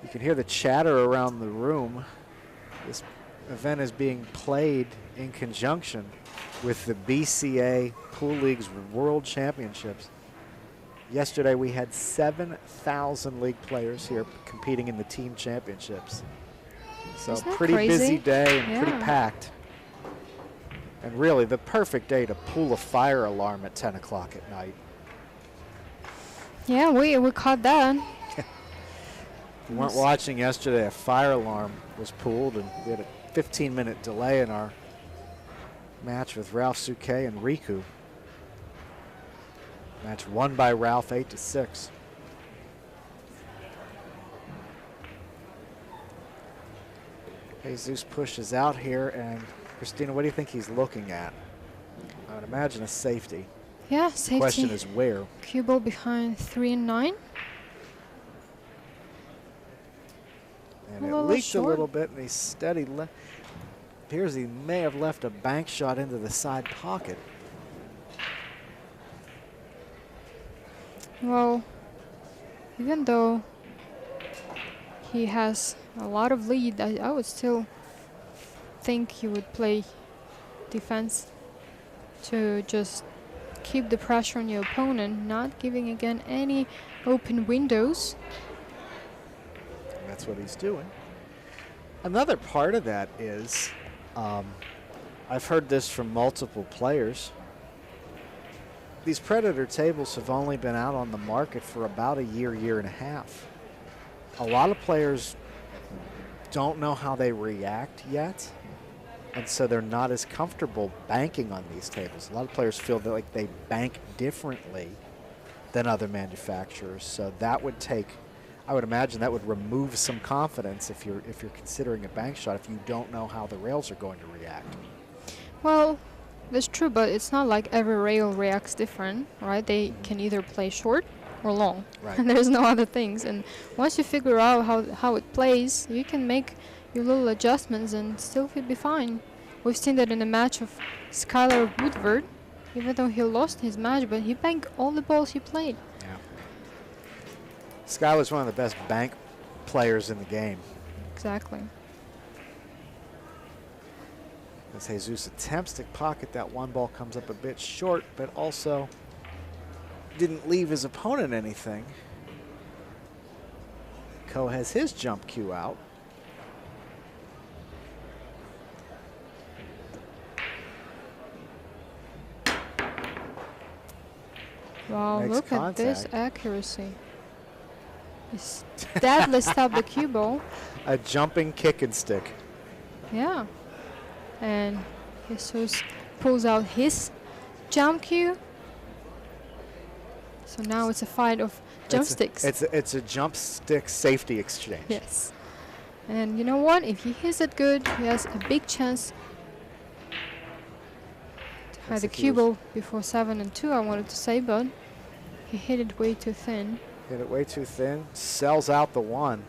S1: You can hear the chatter around the room. This event is being played in conjunction with the BCA Pool League's World Championships. Yesterday we had 7,000 league players here competing in the team championships. So pretty busy day and pretty packed. And really the perfect day to pull a fire alarm at 10 o'clock at night.
S2: Yeah, we caught that.
S1: If you weren't watching yesterday, a fire alarm was pulled, and we had a 15-minute delay in our match with Ralph Souquet and Riku. Match won by Ralph 8-6. Jesus pushes out here, and Christina, what do you think he's looking at? I would imagine a safety.
S2: Yeah,
S1: The
S2: safety.
S1: question is where?
S2: Cue ball behind 3 and 9.
S1: And
S2: A
S1: it
S2: little
S1: leaked a
S2: short.
S1: little bit, and he's steady. Appears he may have left a bank shot into the side pocket.
S2: Well, even though he has a lot of lead, I would still think he would play defense to just keep the pressure on your opponent, not giving again any open windows.
S1: And that's what he's doing. Another part of that is, I've heard this from multiple players. These Predator tables have only been out on the market for about a year, year and a half. A lot of players don't know how they react yet, and so they're not as comfortable banking on these tables. A lot of players feel that like they bank differently than other manufacturers, so that would take, I would imagine that would remove some confidence if you're considering a bank shot, if you don't know how the rails are going to react.
S2: Well, that's true, but it's not like every rail reacts different, right? They can either play short or long,
S1: Right.
S2: and there's no other things. And once you figure out how it plays, you can make your little adjustments and still be fine. We've seen that in a match of Skylar Woodward, even though he lost his match, but he banked all the balls he played.
S1: Yeah. Sky was one of the best bank players in the game.
S2: Exactly.
S1: As Jesus attempts to pocket that one ball, comes up a bit short, but also didn't leave his opponent anything. Ko has his jump cue out.
S2: Wow,
S1: Makes
S2: look at this
S1: contact.
S2: accuracy. He's deadly stopped the cue ball.
S1: A jumping kick and stick.
S2: Yeah. And Jesus pulls out his jump cue. So now it's a fight of jump sticks.
S1: It's a jump stick safety exchange.
S2: Yes. And you know what? If he hits it good, he has a big chance to have the cue ball before 7 and 2, I wanted to say, but he hit it way too thin.
S1: Hit it way too thin. Sells out the one.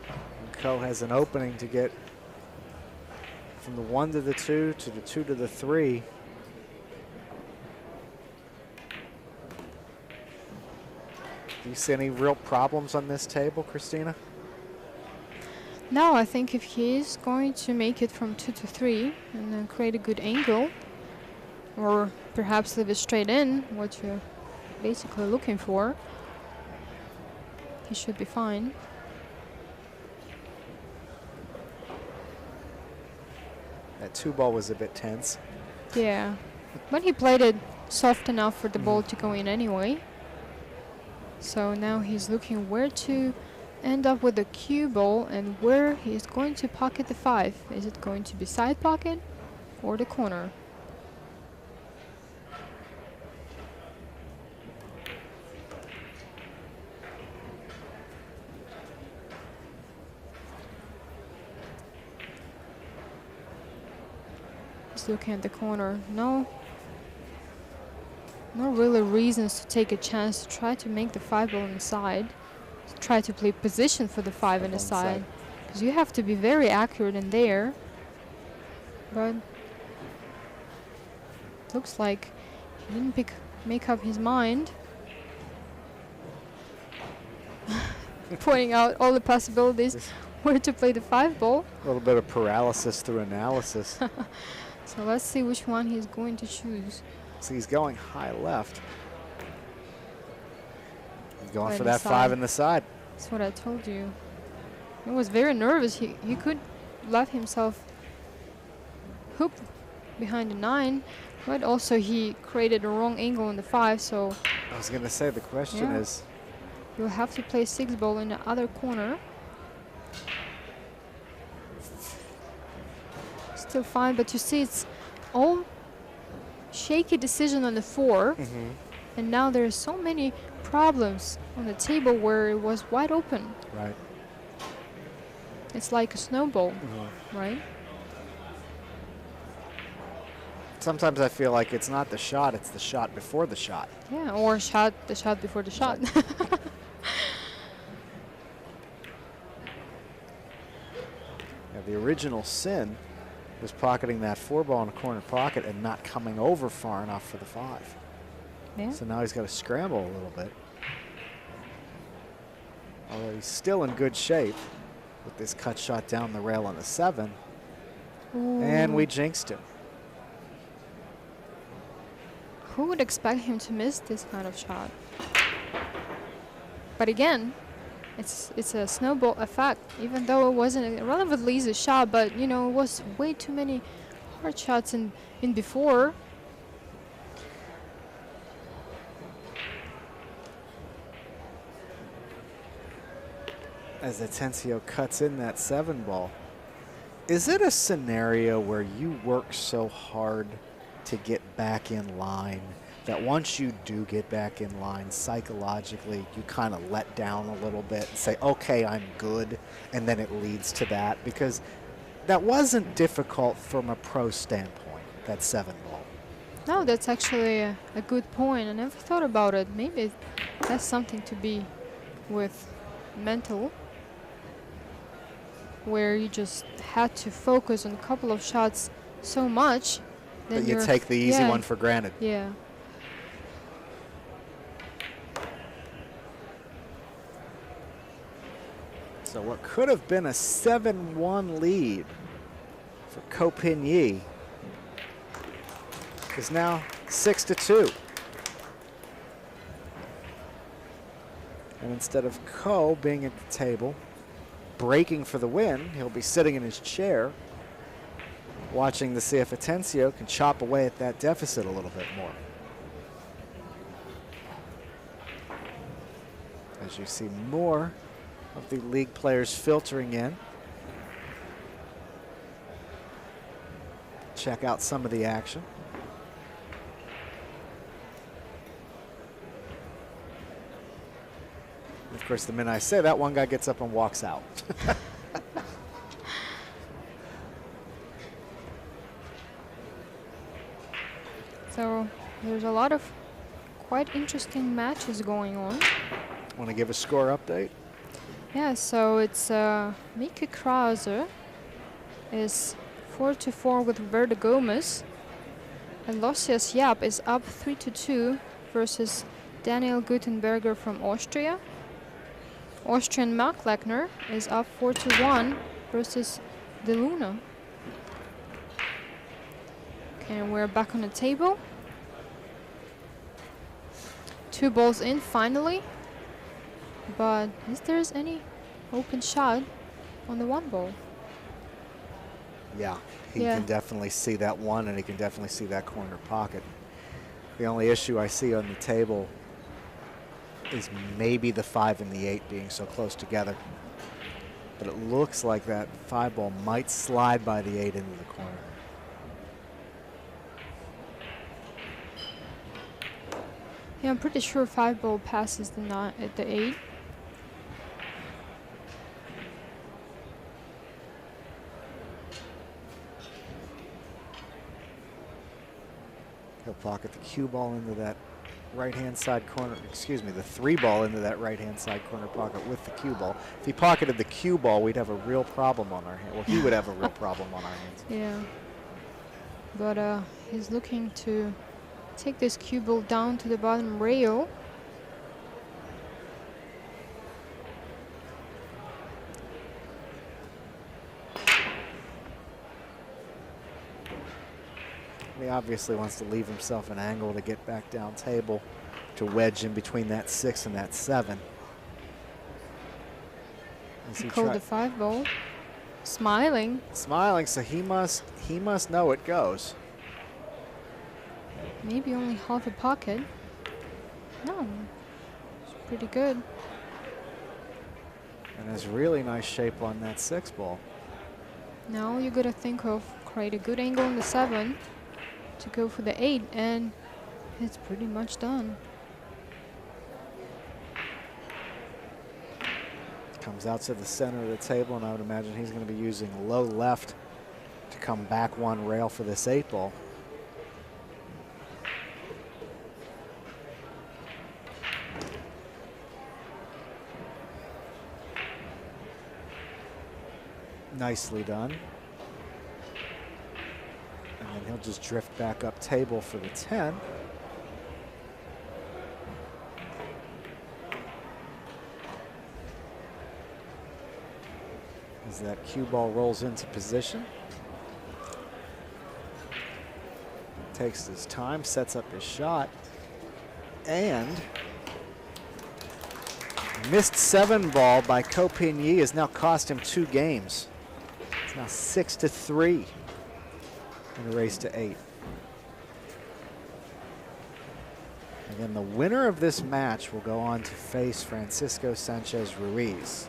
S1: And Ko has an opening to get from the 1 to the 2 to the 2 to the 3. Do you see any real problems on this table, Christina?
S2: Now I think if he is going to make it from 2 to 3 and then create a good angle, or perhaps leave it straight in, what you're basically looking for, he should be fine.
S1: That 2 ball was a bit tense.
S2: Yeah, but he played it soft enough for the ball to go in anyway. So now he's looking where to end up with the cue ball and where he's going to pocket the 5. Is it going to be side pocket or the corner? He's looking at the corner. No really reasons to take a chance to try to make the 5 ball inside. Try to play position for the 5 in the side. Because you have to be very accurate in there. But looks like he didn't make up his mind. Pointing out all the possibilities where to play the 5 ball.
S1: A little bit of paralysis through analysis.
S2: So let's see which one he's going to choose.
S1: So he's going high left. He's going
S2: Right
S1: for that
S2: inside.
S1: 5 in the side.
S2: That's what I told you. He was very nervous. He could let himself hoop behind the 9, but also he created a wrong angle on the 5, so
S1: I was going to say, the question
S2: Yeah.
S1: is,
S2: you'll have to play 6 ball in the other corner. Still fine, but you see it's all shaky decision on the 4, and now there are so many problems on the table where it was wide open.
S1: right.
S2: It's like a snowball, right?
S1: Sometimes I feel like it's not the shot, it's the shot before the shot.
S2: Yeah, or the shot before the shot.
S1: Yeah, the original sin was pocketing that 4-ball in a corner pocket and not coming over far enough for the 5.
S2: Yeah.
S1: So now he's got to scramble a little bit. Although he's still in good shape with this cut shot down the rail on the 7.
S2: Ooh.
S1: And we jinxed him.
S2: Who would expect him to miss this kind of shot? But again, it's a snowball effect. Even though it wasn't a relatively easy shot, but you know, it was way too many hard shots in before.
S1: As Atencio cuts in that 7-ball, is it a scenario where you work so hard to get back in line that once you do get back in line, psychologically you kind of let down a little bit and say, okay, I'm good, and then it leads to that? Because that wasn't difficult from a pro standpoint, that 7-ball.
S2: No, that's actually a good point. I never thought about it. Maybe that's something to be with mental, where you just had to focus on a couple of shots so much
S1: that you take the easy one for granted.
S2: Yeah.
S1: So what could have been a 7-1 lead for Ko Pin-Yi is now 6-2. And instead of Ko being at the table, breaking for the win, he'll be sitting in his chair, watching to see if Atencio can chop away at that deficit a little bit more. As you see more of the league players filtering in. Check out some of the action. Of course, the minute I say that, one guy gets up and walks out.
S2: So there's a lot of quite interesting matches going on.
S1: Want to give a score update?
S2: Yeah, so it's Mika Krause is 4-4 with Roberto Gomez, and Losias Yap is up 3-2 versus Daniel Gutenberger from Austria. Austrian Mark Lechner is up 4-1 versus De Luna. Okay, and we're back on the table. 2 balls in finally. But is there any open shot on the 1 ball?
S1: Yeah, he can definitely see that one, and he can definitely see that corner pocket. The only issue I see on the table is maybe the 5 and the 8 being so close together. But it looks like that 5 ball might slide by the 8 into the corner.
S2: Yeah, I'm pretty sure 5 ball passes the 8.
S1: He'll pocket the cue ball into that right-hand side corner, excuse me, the 3 ball into that right-hand side corner pocket with the cue ball. If he pocketed the cue ball, we'd have a real problem on our hands. Well, he would have a real problem on our hands.
S2: Yeah. But he's looking to take this cue ball down to the bottom rail.
S1: He obviously wants to leave himself an angle to get back down table to wedge in between that 6 and that 7.
S2: He called the 5 ball. Smiling.
S1: Smiling, so he must know it goes.
S2: Maybe only half a pocket. No, it's pretty good.
S1: And has really nice shape on that 6 ball.
S2: Now you gotta think of create a good angle on the 7 to go for the 8, and it's pretty much done.
S1: Comes out to the center of the table, and I would imagine he's going to be using low left to come back one rail for this 8-ball. Nicely done. And then he'll just drift back up table for the 10. As that cue ball rolls into position. Takes his time, sets up his shot, and missed 7-ball by Copigny has now cost him 2 games. It's now 6-3 in a race to 8. Again, the winner of this match will go on to face Francisco Sanchez Ruiz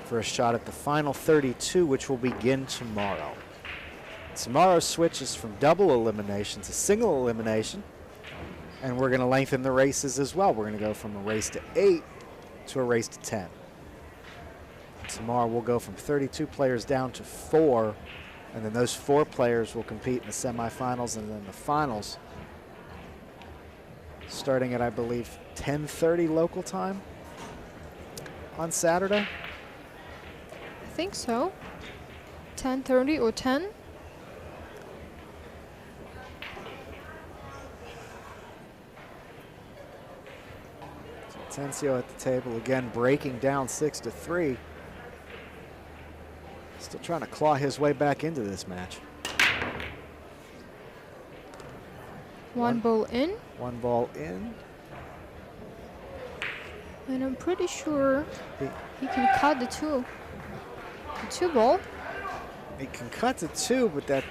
S1: for a shot at the final 32, which will begin tomorrow. Tomorrow switches from double elimination to single elimination, and we're going to lengthen the races as well. We're going to go from a race to 8 to a race to 10. Tomorrow we'll go from 32 players down to 4, and then those 4 players will compete in the semifinals and then the finals, starting at, I believe, 10:30 local time on Saturday.
S2: I think so. 10:30 or 10.
S1: Atencio at the table again, breaking down 6-3. Still trying to claw his way back into this match.
S2: One ball in.
S1: 1 ball in.
S2: And I'm pretty sure he can cut the 2 ball.
S1: He can cut to 2, but that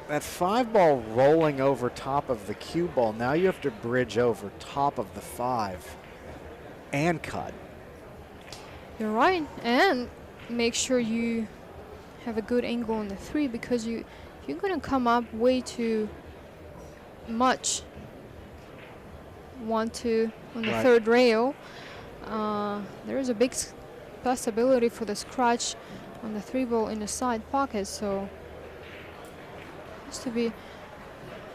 S1: 5-ball rolling over top of the cue ball, now you have to bridge over top of the 5 and cut.
S2: You're right, and make sure you have a good angle on the 3, because you're gonna come up way too much. 1, 2 on the
S1: Right.
S2: 3rd rail. There is a big possibility for the scratch on the 3 ball in the side pocket, so has to be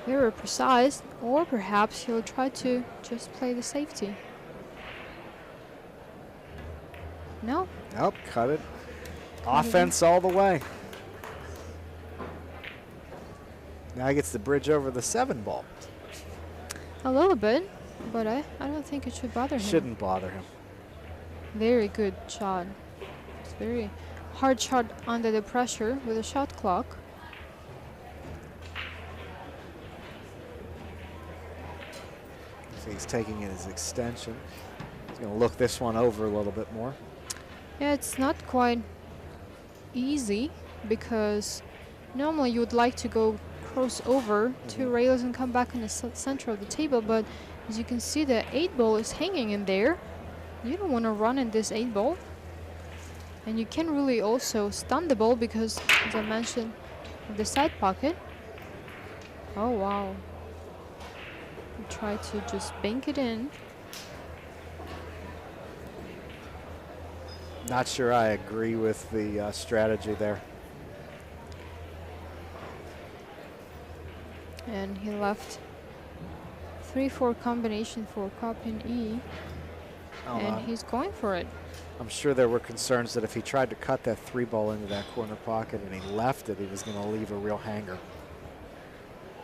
S2: very precise, or perhaps he'll try to just play the safety. No.
S1: Nope, cut it. Offense all the way. Now he gets the bridge over the 7-ball.
S2: A little bit, but I don't think it should bother him.
S1: Shouldn't bother him.
S2: Very good shot. It's very hard shot under the pressure with a shot clock.
S1: So he's taking it as extension. He's going to look this one over a little bit more.
S2: Yeah, it's not quite easy, because normally you would like to go cross over 2 rails and come back in the center of the table, but as you can see, the 8-ball is hanging in there. You don't want to run in this 8-ball, and you can really also stun the ball, because, as I mentioned, of the side pocket. Oh wow. You try to just bank it in.
S1: Not sure I agree with the strategy there.
S2: And he left 3-4 combination for Copigny, and he's going for it.
S1: I'm sure there were concerns that if he tried to cut that 3-ball into that corner pocket and he left it, he was going to leave a real hanger.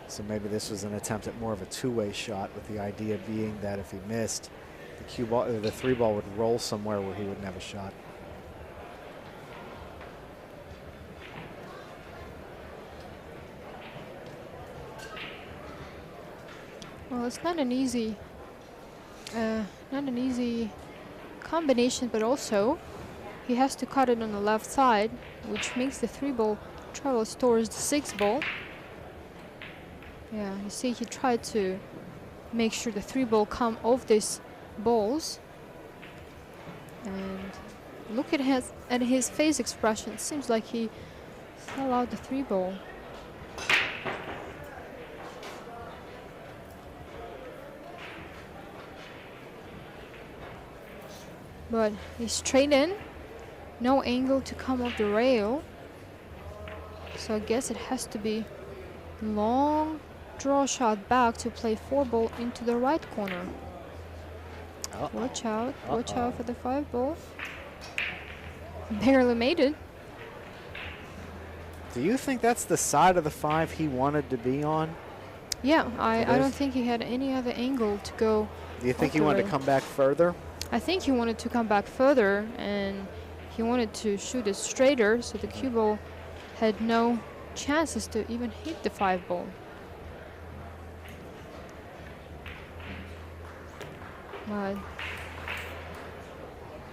S1: So maybe this was an attempt at more of a 2-way shot, with the idea being that if he missed, the cue ball, the 3-ball would roll somewhere where he wouldn't have a shot.
S2: Well, it's not an easy combination, but also he has to cut it on the left side, which makes the 3-ball travels towards the 6-ball. Yeah, you see, he tried to make sure the 3-ball come off these balls. And look at his face expression. It seems like he fell out the 3-ball. but he's straight in. No angle to come off the rail. So I guess it has to be long draw shot back to play 4-ball into the right corner. Watch out. Watch out for the 5-ball. Barely made it.
S1: Do you think that's the side of the 5 he wanted to be on?
S2: Yeah, I don't think he had any other angle to go.
S1: Do you think he wanted to come back further?
S2: I think he wanted to come back further, and he wanted to shoot it straighter, so the cue ball had no chances to even hit the 5-ball. But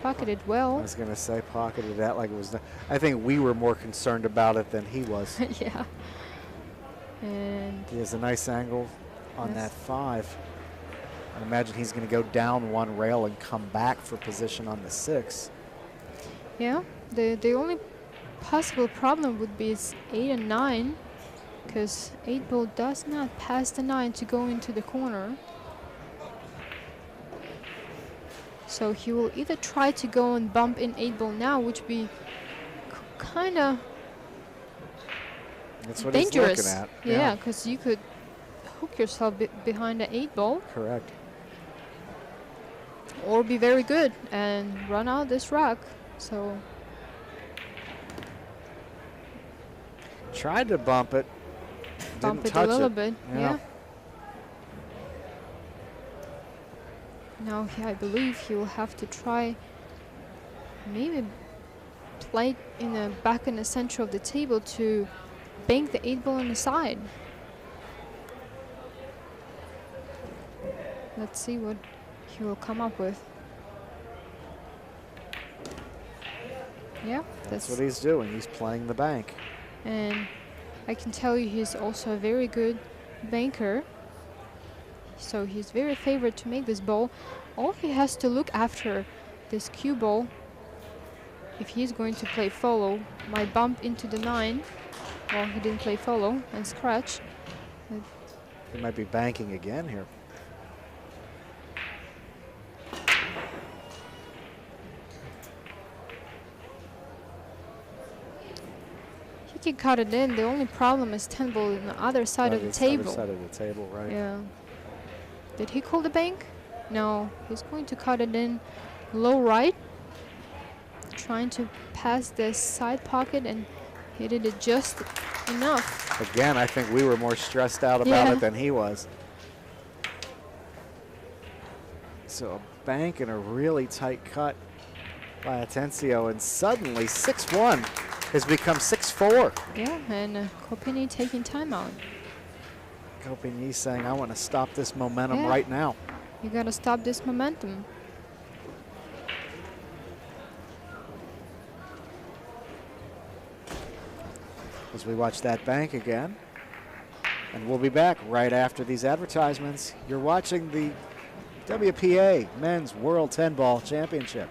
S2: pocketed well.
S1: I was going to say pocketed that like it was. I think we were more concerned about it than he was.
S2: Yeah. And
S1: he has a nice angle on that 5. I imagine he's going to go down one rail and come back for position on the 6.
S2: Yeah, the only possible problem would be it's 8 and 9, because 8-ball does not pass the 9 to go into the corner. So he will either try to go and bump in 8-ball now, which would be kind of dangerous.
S1: He's looking at.
S2: Yeah, because you could hook yourself behind the 8-ball.
S1: Correct.
S2: Or be very good and run out this rack. So
S1: tried to bump it.
S2: Bump
S1: didn't
S2: it a
S1: touch
S2: little bit.
S1: Yeah.
S2: Yeah. Now I believe he will have to try maybe play in the back in the center of the table to bank the 8-ball on the side. Let's see what he will come up with. Yeah,
S1: that's what he's doing. He's playing the bank.
S2: And I can tell you he's also a very good banker. So he's very favored to make this ball. All he has to look after this cue ball, if he's going to play follow, might bump into the 9. Well, he didn't play follow and scratch.
S1: He might be banking again here.
S2: He can cut it in. The only problem is 10-ball on the other side of the table.
S1: Other side of the table, right?
S2: Yeah. Did he call the bank? No. He's going to cut it in low right. Trying to pass this side pocket and he did it just enough.
S1: Again, I think we were more stressed out about it than he was. So a bank and a really tight cut by Atencio, and suddenly 6-1 has become 6-4.
S2: Yeah, and Copini taking timeout.
S1: Copini saying, I want to stop this momentum right now.
S2: You got to stop this momentum.
S1: As we watch that bank again. And we'll be back right after these advertisements. You're watching the WPA Men's World 10-Ball Championship.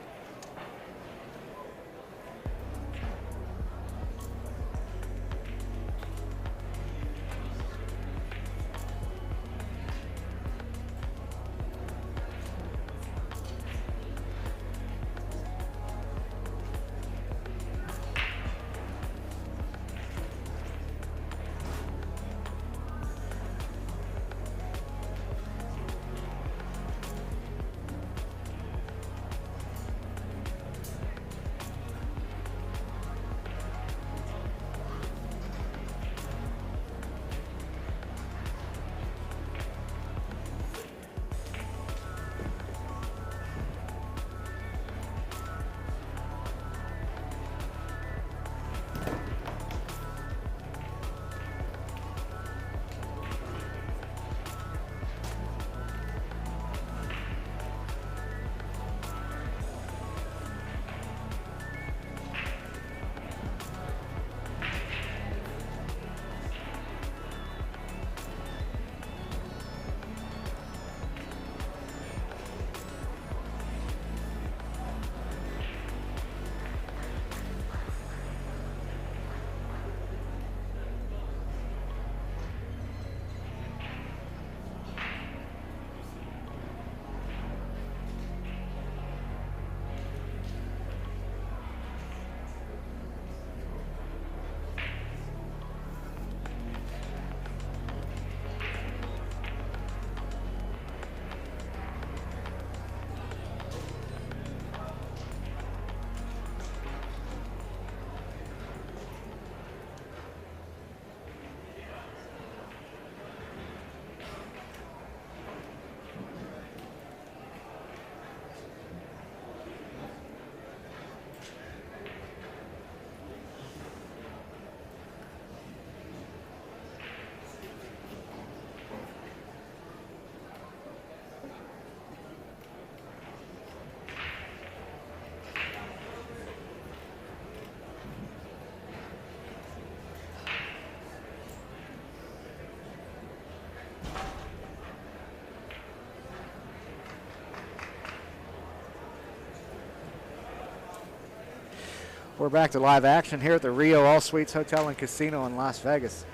S1: We're back to live action here at the Rio All Suites Hotel and Casino in Las Vegas.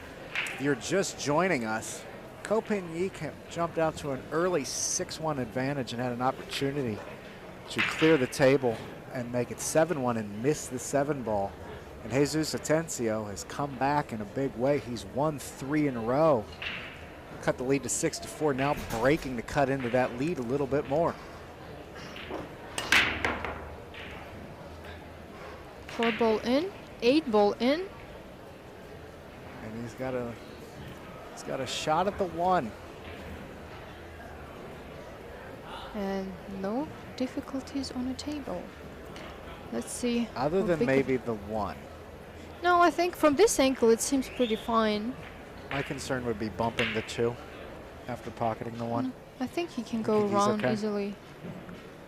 S1: If you're just joining us, Ko Pin-Yi jumped out to an early 6-1 advantage and had an opportunity to clear the table and make it 7-1 and miss the 7-ball. And Jesus Atencio has come back in a big way. He's won 3 in a row. Cut the lead to 6-4, now breaking to cut into that lead a little bit more.
S2: 4-ball in, 8-ball in.
S1: And he's got a shot at the 1.
S2: And no difficulties on the table. Let's see.
S1: Other than maybe the 1.
S2: No, I think from this angle it seems pretty fine.
S1: My concern would be bumping the 2 after pocketing the 1.
S2: I think he can go around easily.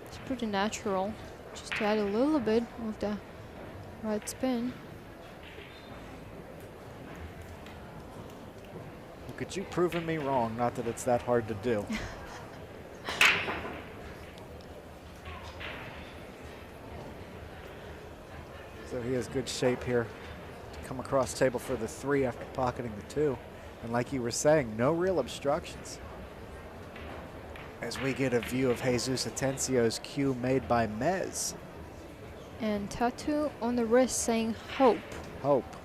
S2: It's pretty natural. Just to add a little bit of the right spin.
S1: Look at you proving me wrong, not that it's that hard to do. So he has good shape here to come across table for the 3 after pocketing the 2. And like you were saying, no real obstructions. As we get a view of Jesus Atencio's cue made by Mez.
S2: And tattoo on the wrist saying hope.
S1: Hope.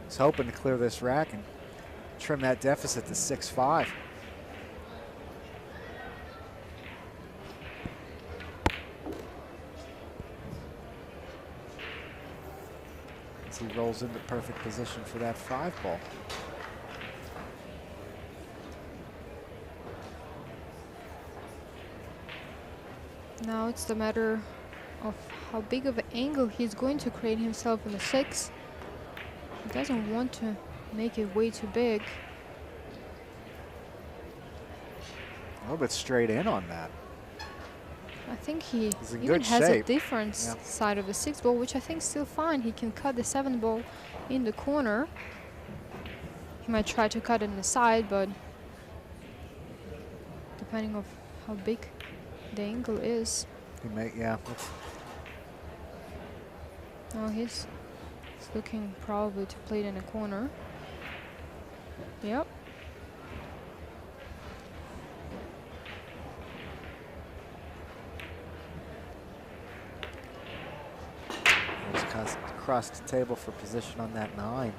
S1: He's hoping to clear this rack and trim that deficit to 6-5. As he rolls into perfect position for that 5-ball.
S2: Now it's the matter of how big of an angle he's going to create himself in the 6. He doesn't want to make it way too big.
S1: A little bit straight in on that.
S2: I think he
S1: in
S2: even
S1: good
S2: has
S1: shape.
S2: a different side of the 6-ball, which I think is still fine. He can cut the 7-ball in the corner. He might try to cut it in the side, but depending on how big the angle is.
S1: He may, yeah.
S2: Oh, he's looking probably to play it in a corner. Yep.
S1: Just across the table for position on that 9.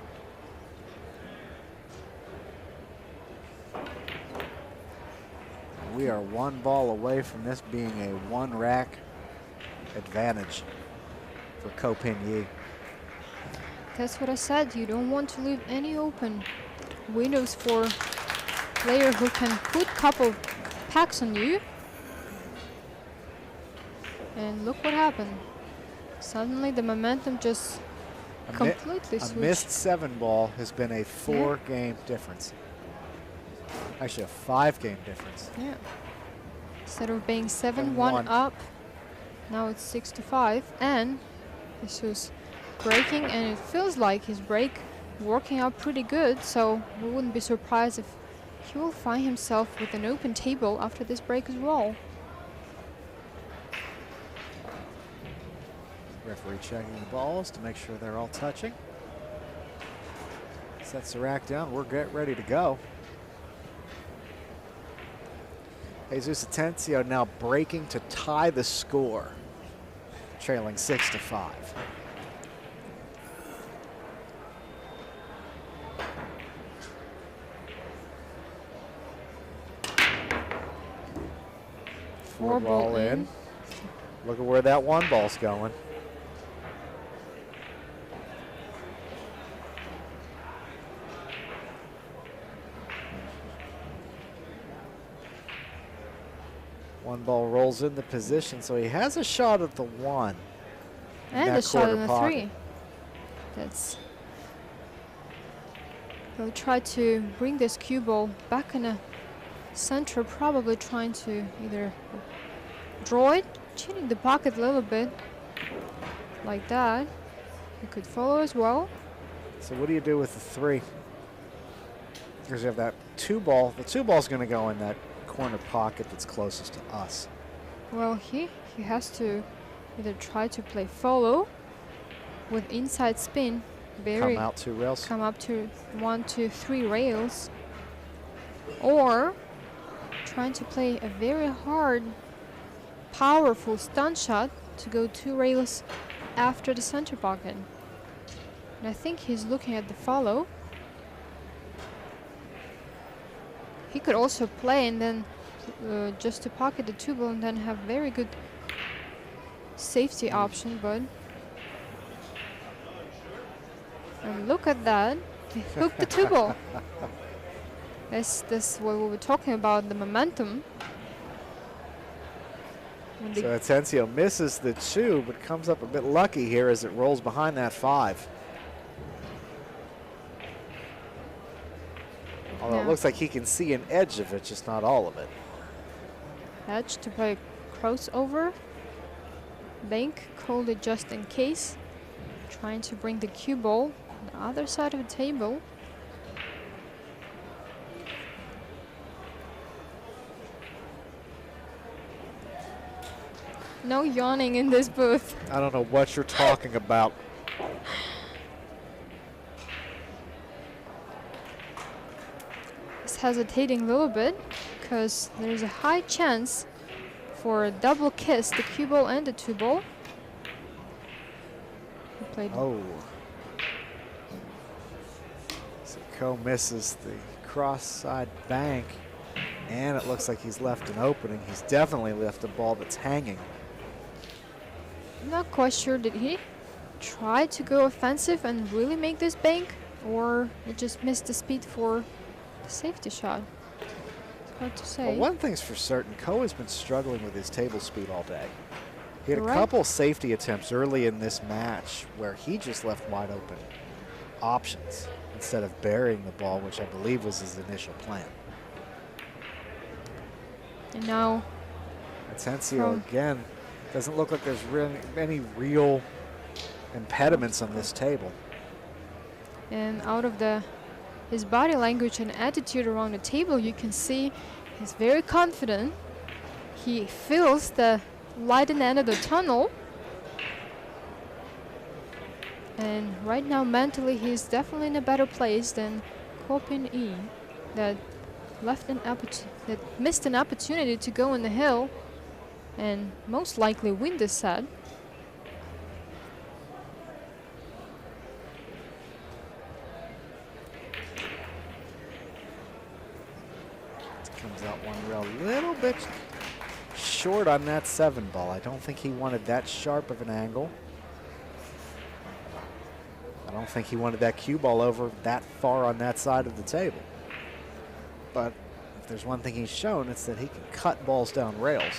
S1: We are 1 ball away from this being a 1-rack advantage for Ko Pin-Yi.
S2: That's what I said. You don't want to leave any open windows for player who can put couple packs on you. And look what happened. Suddenly the momentum just completely switched.
S1: A missed 7-ball has been a 4-game difference. Actually, a 5-game difference.
S2: Yeah. Instead of being 7-1 up, now it's 6-5. And this was breaking, and it feels like his break working out pretty good. So we wouldn't be surprised if he will find himself with an open table after this break as well.
S1: Referee checking the balls to make sure they're all touching. Sets the rack down. We're ready to go. Jesus Atencio now breaking to tie the score, trailing 6-5. Four ball in. Look at where that 1 ball's going. One ball rolls into position, so he has a shot at the 1.
S2: And a shot at the 3. That's. He'll try to bring this cue ball back in the center, probably trying to either draw it, cheating the pocket a little bit, like that. He could follow as well.
S1: So what do you do with the 3? Because you have that 2 ball. The 2 ball's going to go in that corner pocket that's closest to us.
S2: Well, he has to Either try to play follow with inside spin,
S1: Come out 2 rails.
S2: come up to 1, 2, 3 rails, or trying to play a very hard, powerful stun shot to go 2 rails after the center pocket. And I think he's looking at the follow. He could also play and then just to pocket the 2 ball and then have very good safety option, but and look at that, he hooked the 2 ball. This what we were talking about, the momentum. When
S1: So Atencio misses the 2, but comes up a bit lucky here as it rolls behind that 5. Although
S2: Yeah.
S1: it looks like he can see an edge of it, just not all of it.
S2: edge to play crossover, bank, called it just in case, trying to bring the cue ball on the other side of the table. No yawning in this booth.
S1: I don't know what you're talking about.
S2: He's hesitating a little bit because there's a high chance for a double kiss, the cue ball and the 2 ball. He played
S1: Oh. So Ko misses the cross side bank, and it looks like he's left an opening. He's definitely left a ball that's hanging.
S2: I'm not quite sure, did he try to go offensive and really make this bank, or he just missed the speed for the safety shot? It's hard to say.
S1: Well, one thing's for certain, Ko has been struggling with his table speed all day. He had a
S2: Right.
S1: couple safety attempts early in this match where he just left wide open options instead of burying the ball, which I believe was his initial plan.
S2: And now
S1: Atencio again, doesn't look like there's really any real impediments on this table.
S2: and out of his body language and attitude around the table, you can see he's very confident. He feels the light in the end of the tunnel. And right now, mentally, he's definitely in a better place than Ko-Pin-Yi, that missed an opportunity to go in the hill and most likely win this set.
S1: Comes out 1 rail, a little bit short on that 7 ball. I don't think he wanted that sharp of an angle. I don't think he wanted that cue ball over that far on that side of the table. But if there's one thing he's shown, it's that he can cut balls down rails.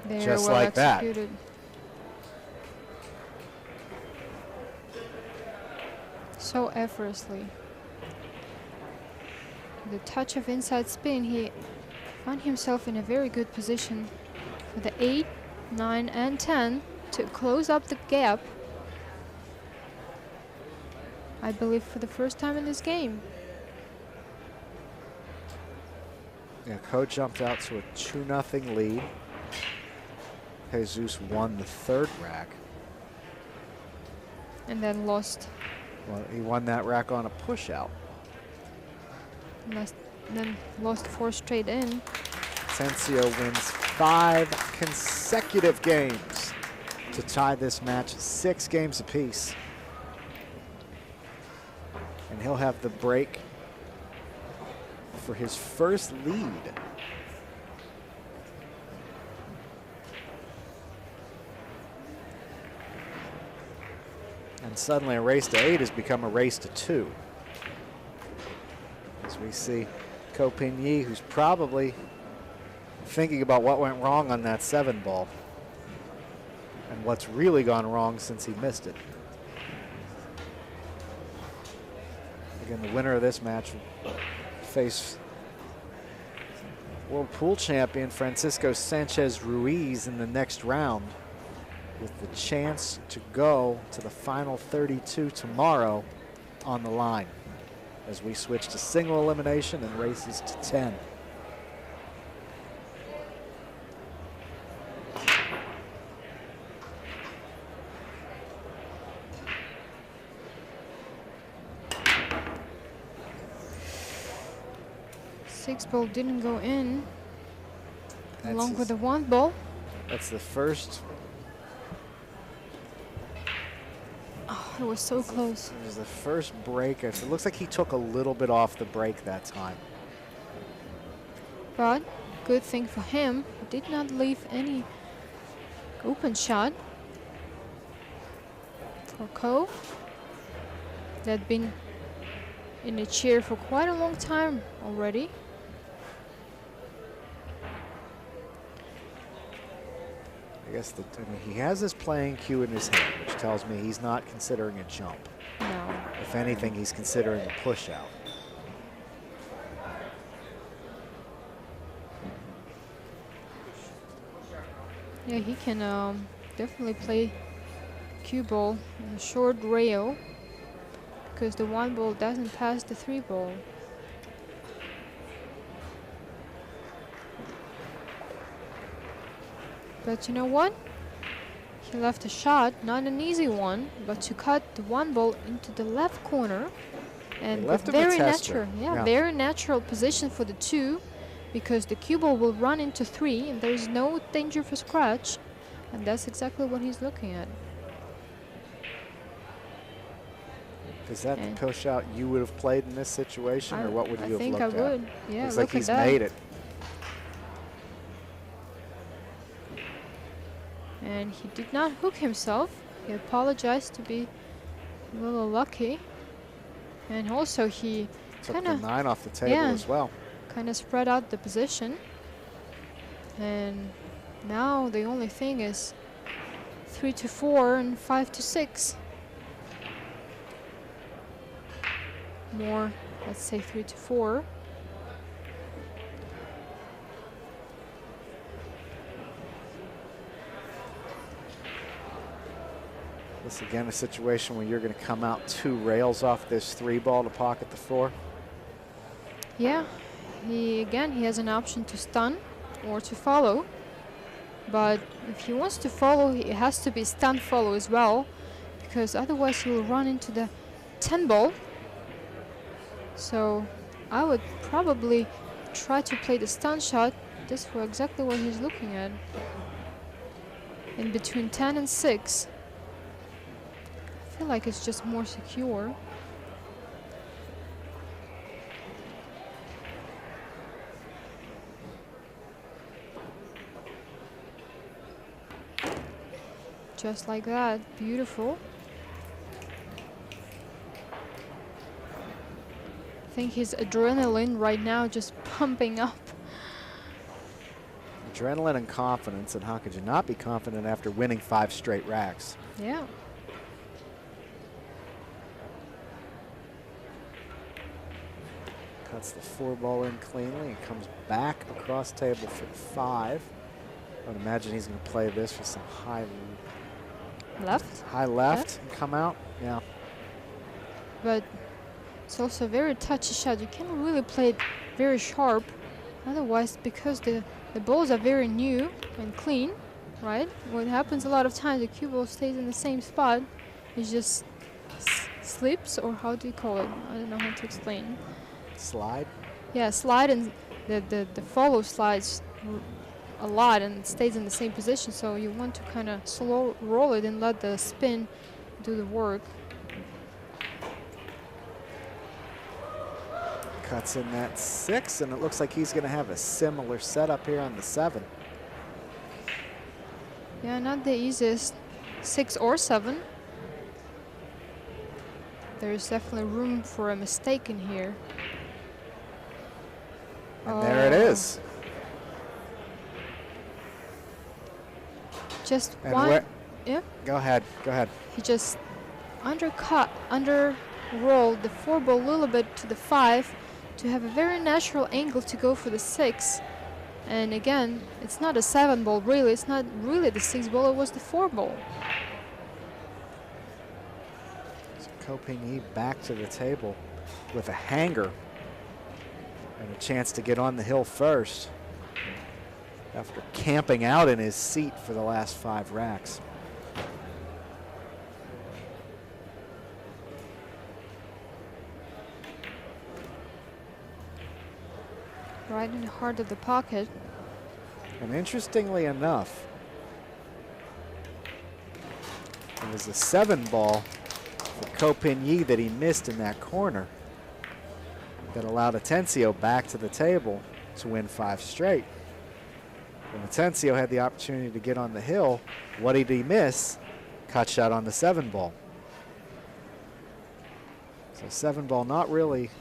S2: Very
S1: Just
S2: well
S1: like that.
S2: executed. So effortlessly. The touch of inside spin, he found himself in a very good position for the 8, 9, and 10 to close up the gap. I believe for the first time in this game.
S1: Yeah, Ko jumped out to a 2-0 lead. Jesus won the 3rd rack.
S2: And then lost.
S1: Well, he won that rack on a push out.
S2: Then lost 4 straight in.
S1: Atencio wins 5 consecutive games to tie this match 6 games apiece. And he'll have the break for his first lead. And suddenly a race to 8 has become a race to 2. As we see Ko-Pin-Yi, who's probably thinking about what went wrong on that 7 ball and what's really gone wrong since he missed it. Again, the winner of this match will face World Pool Champion Francisco Sanchez Ruiz in the next round, with the chance to go to the final 32 tomorrow on the line as we switch to single elimination and races to 10.
S2: 6 ball didn't go in, along with
S1: his-
S2: the 1 ball.
S1: That's the first.
S2: Oh, it was so close.
S1: It was the first break. It looks like he took a little bit off the break that time.
S2: But good thing for him, he did not leave any open shot for Ko. That had been in a chair for quite a long time already.
S1: I guess he has his playing cue in his hand, which tells me he's not considering a jump.
S2: No.
S1: If anything, he's considering a push out.
S2: Yeah, he can definitely play cue ball in a short rail because the 1 ball doesn't pass the 3 ball. But you know what? He left a shot, not an easy one, but to cut the 1 ball into the left corner. And
S1: left
S2: with
S1: him a
S2: very
S1: tester.
S2: natural, yeah, very natural position for the 2, because the cue ball will run into 3 and there's no danger for scratch. And that's exactly what he's looking at.
S1: Is that the push out you would have played in this situation, or what would you have looked at?
S2: I think I would. Yeah,
S1: looks
S2: look
S1: like he's
S2: at that.
S1: made it.
S2: And he did not hook himself. He apologized to be a little lucky. And also he
S1: Took
S2: kind
S1: the
S2: of
S1: 9 off the table as well.
S2: kind of spread out the position. And now the only thing is 3 to 4 and 5 to 6. More, let's say 3 to 4.
S1: This again a situation where you're going to come out 2 rails off this 3 ball to pocket the 4.
S2: Yeah, he has an option to stun or to follow. But if he wants to follow, it has to be stun follow as well, because otherwise he will run into the 10 ball. So I would probably try to play the stun shot just for exactly what he's looking at. In between 10 and 6. I feel like it's just more secure. Just like that, beautiful. I think his adrenaline right now just pumping up.
S1: Adrenaline and confidence, and how could you not be confident after winning 5 straight racks?
S2: Yeah.
S1: Cuts the 4 ball in cleanly and comes back across table for 5. I would imagine he's going to play this with some high left and come out. Yeah.
S2: But it's also a very touchy shot. You can't really play it very sharp. Otherwise, because the balls are very new and clean, right? What happens a lot of times, the cue ball stays in the same spot. It just slips, or how do you call it? I don't know how to explain.
S1: Slide?
S2: Yeah, slide, and the follow slides a lot and stays in the same position. So you want to kind of slow roll it and let the spin do the work.
S1: Cuts in that 6, and it looks like he's going to have a similar setup here on the 7.
S2: Yeah, not the easiest 6 or 7. There's definitely room for a mistake in here.
S1: And there it is.
S2: Just
S1: And
S2: one. Yeah.
S1: Go ahead. Go ahead.
S2: He just under-rolled the 4 ball a little bit to the 5 to have a very natural angle to go for the 6. And again, it's not a 7 ball really. It's not really the 6 ball. It was the 4 ball.
S1: So Ko Ping-yi back to the table with a hanger and a chance to get on the hill first after camping out in his seat for the last 5 racks.
S2: right in the heart of the pocket.
S1: And interestingly enough, it was a 7-ball for Ko Pin-Yi that he missed in that corner that allowed Atencio back to the table to win 5 straight. When Atencio had the opportunity to get on the hill, what did he miss? Cut shot on the 7-ball. So 7-ball not really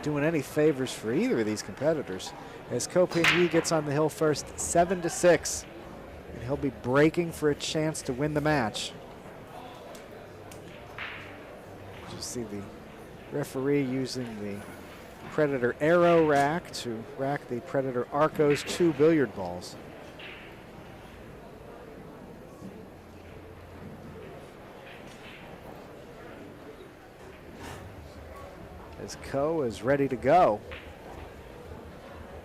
S1: doing any favors for either of these competitors. As Ko Pin-Yi gets on the hill first, 7-6, and he'll be breaking for a chance to win the match. You see the referee using the Predator Arrow rack to rack the Predator Arcos 2 billiard balls. As Ko is ready to go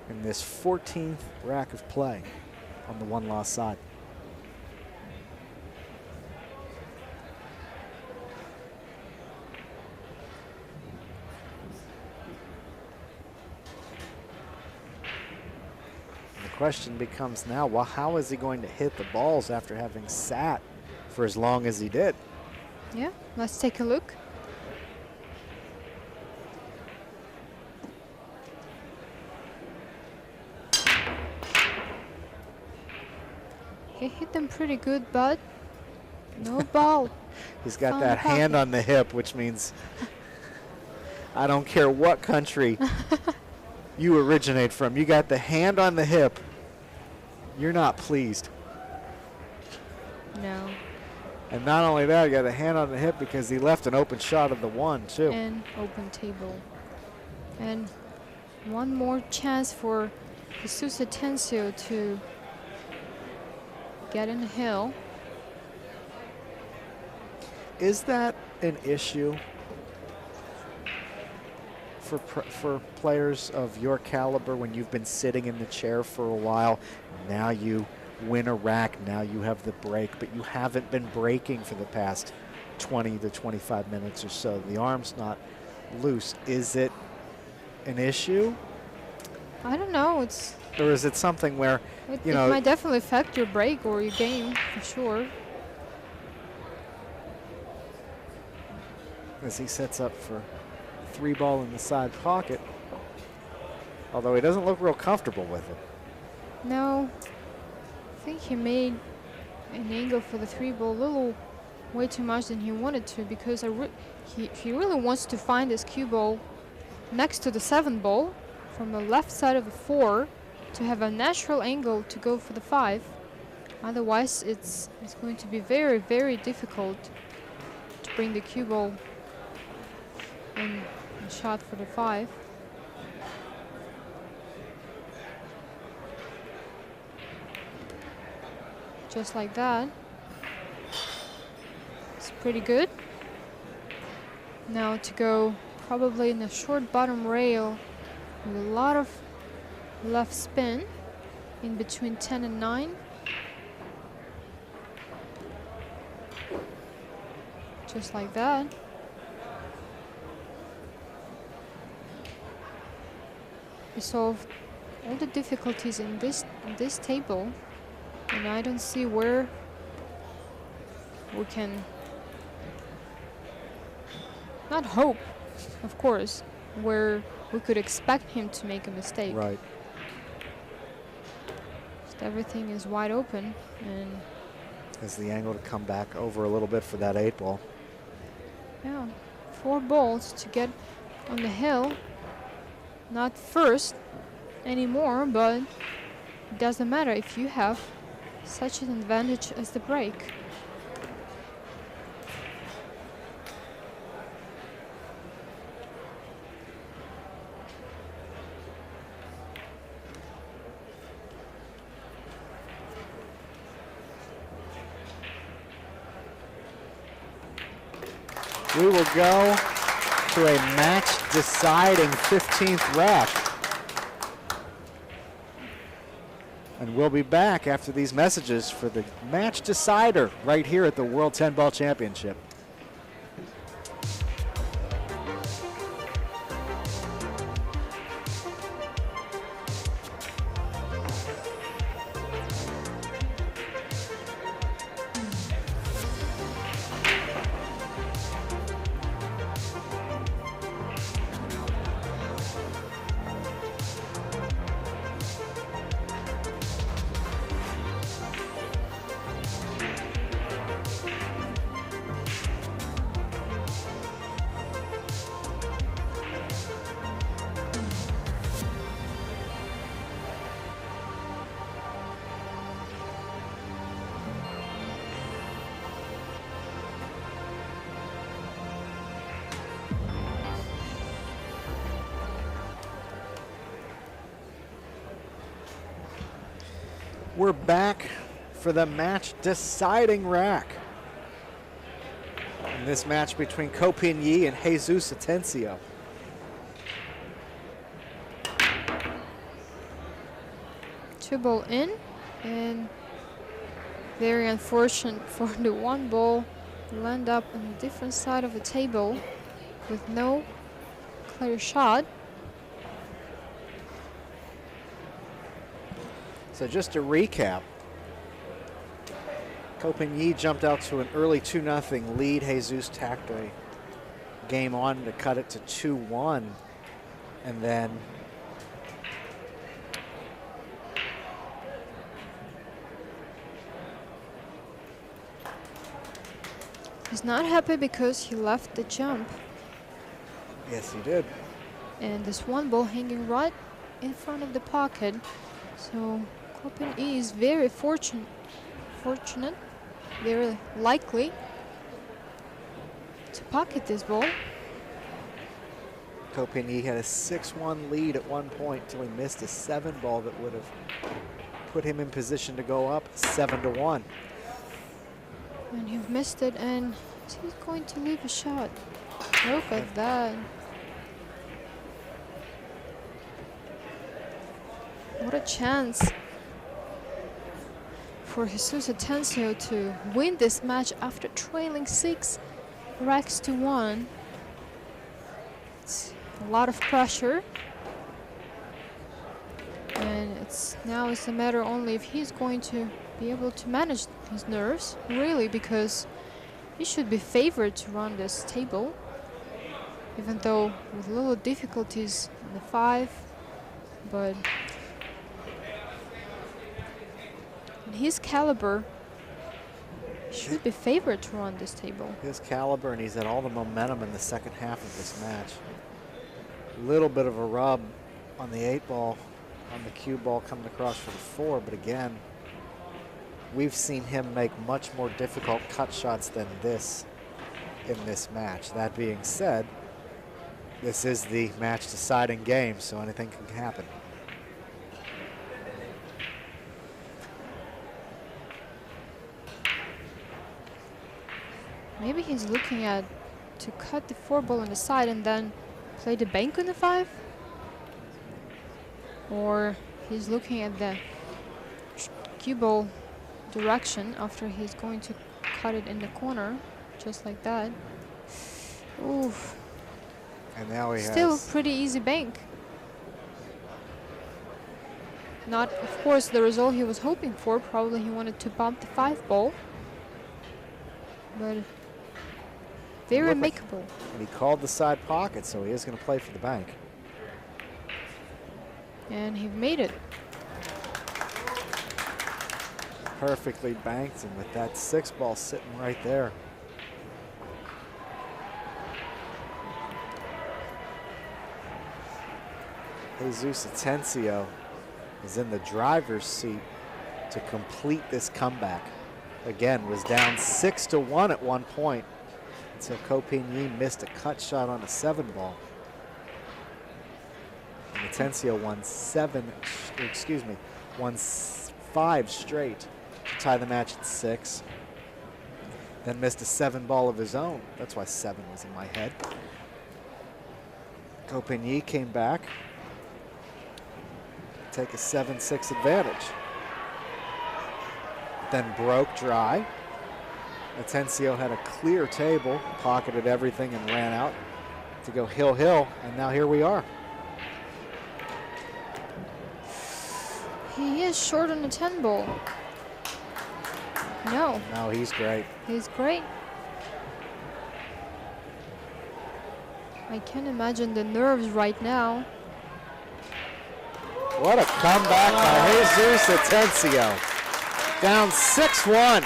S1: in this 14th rack of play on the 1-loss side. The question becomes now, well, how is he going to hit the balls after having sat for as long as he did?
S2: Yeah, let's take a look. He hit them pretty good, but no ball.
S1: He's got that hand on the hip, which means I don't care what country you originate from. You got the hand on the hip. You're not pleased.
S2: No.
S1: And not only that, you got a hand on the hip because he left an open shot of the 1, too.
S2: And open table. And one more chance for Jesus Atencio to get in the hill.
S1: Is that an issue for players of your caliber when you've been sitting in the chair for a while? Now you win a rack, now you have the break, but you haven't been breaking for the past 20 to 25 minutes or so. The arm's not loose. Is it an issue?
S2: I don't know.
S1: Or is it something where,
S2: it
S1: you know,
S2: might definitely affect your break or your game for sure.
S1: as he sets up for 3-ball in the side pocket, although he doesn't look real comfortable with it.
S2: No, I think he made an angle for the 3-ball a little way too much than he wanted to, because he really wants to find his cue ball next to the 7-ball from the left side of the 4 to have a natural angle to go for the 5. Otherwise, it's going to be very, very difficult to bring the cue ball in and shot for the 5. Just like that. It's pretty good. Now to go probably in a short bottom rail with a lot of left spin in between 10 and 9. Just like that. We solved all the difficulties in this table, and I don't see where we can not hope, of course, where we could expect him to make a mistake.
S1: Right.
S2: Just everything is wide open, and
S1: has the angle to come back over a little bit for that 8-ball.
S2: yeah, 4 balls to get on the hill. Not first anymore, but it doesn't matter if you have such an advantage as the break.
S1: We will go to a match-deciding 15th rack. And we'll be back after these messages for the match decider right here at the World 10-Ball Championship. We're back for the match deciding rack. In this match between Ko Pin-Yi and Jesus Atencio.
S2: Two ball in, and very unfortunate for the one ball. Land up on a different side of the table with no clear shot.
S1: So just to recap, Ko Pin-Yi jumped out to an early 2-0 lead. Jesus tacked a game on to cut it to 2-1. And then
S2: he's not happy because he left the jump.
S1: yes, he did.
S2: And this one ball hanging right in front of the pocket. So Ko Pin-Yi is very fortunate, very likely to pocket this ball.
S1: Ko Pin-Yi had a 6-1 lead at one point until he missed a 7 ball that would have put him in position to go up 7-1.
S2: And you've missed it, and he's going to leave a shot. Look at that. What a chance for Jesus Atencio to win this match after trailing 6 racks to 1. It's a lot of pressure. And now it's a matter only if he's going to be able to manage his nerves, really, because he should be favored to run this table, even though with little difficulties on the 5, but in his caliber, he should be favored to run this table.
S1: His caliber, and he's had all the momentum in the second half of this match. A little bit of a rub on the 8 ball, on the cue ball coming across for the 4, but again, we've seen him make much more difficult cut shots than this in this match. That being said, this is the match deciding game, so anything can happen.
S2: Maybe he's looking at to cut the 4 ball on the side and then play the bank on the 5, or he's looking at the cue ball direction after he's going to cut it in the corner, just like that. Oof.
S1: And now he
S2: Still
S1: has
S2: pretty easy bank. Not, of course, the result he was hoping for. Probably he wanted to bump the 5 ball, but very
S1: looked like-
S2: makeable.
S1: and he called the side pocket, so he is going to play for the bank.
S2: And he made it.
S1: Perfectly banked, and with that 6 ball sitting right there. Jesus Atencio is in the driver's seat to complete this comeback. Again, was down 6-1 at one point until Ko Pin-Yi missed a cut shot on a 7 ball. And Atencio won 5 straight to tie the match at 6. Then missed a 7 ball of his own. That's why 7 was in my head. Ko Pin-Yi came back, take a 7-6 advantage. Then broke dry. Atencio had a clear table, pocketed everything and ran out to go hill-hill, and now here we are.
S2: He is short on the 10 ball. No,
S1: No, he's great.
S2: he's great. I can't imagine the nerves right now.
S1: What a comeback by Jesus Atencio. Down 6-1.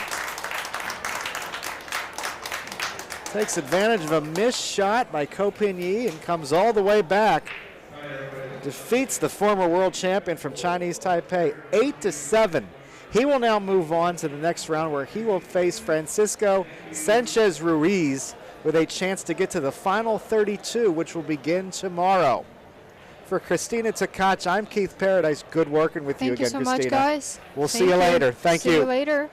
S1: Takes advantage of a missed shot by Ko Pin-Yi and comes all the way back. Defeats the former world champion from Chinese Taipei 8-7. He will now move on to the next round where he will face Francisco Sanchez Ruiz with a chance to get to the final 32, which will begin tomorrow. For Christina Tkach, I'm Keith Paradise. Good working with you
S2: Thank you
S1: again,
S2: so
S1: Christina.
S2: much, guys.
S1: We'll see you later. Thank you.
S2: See you later.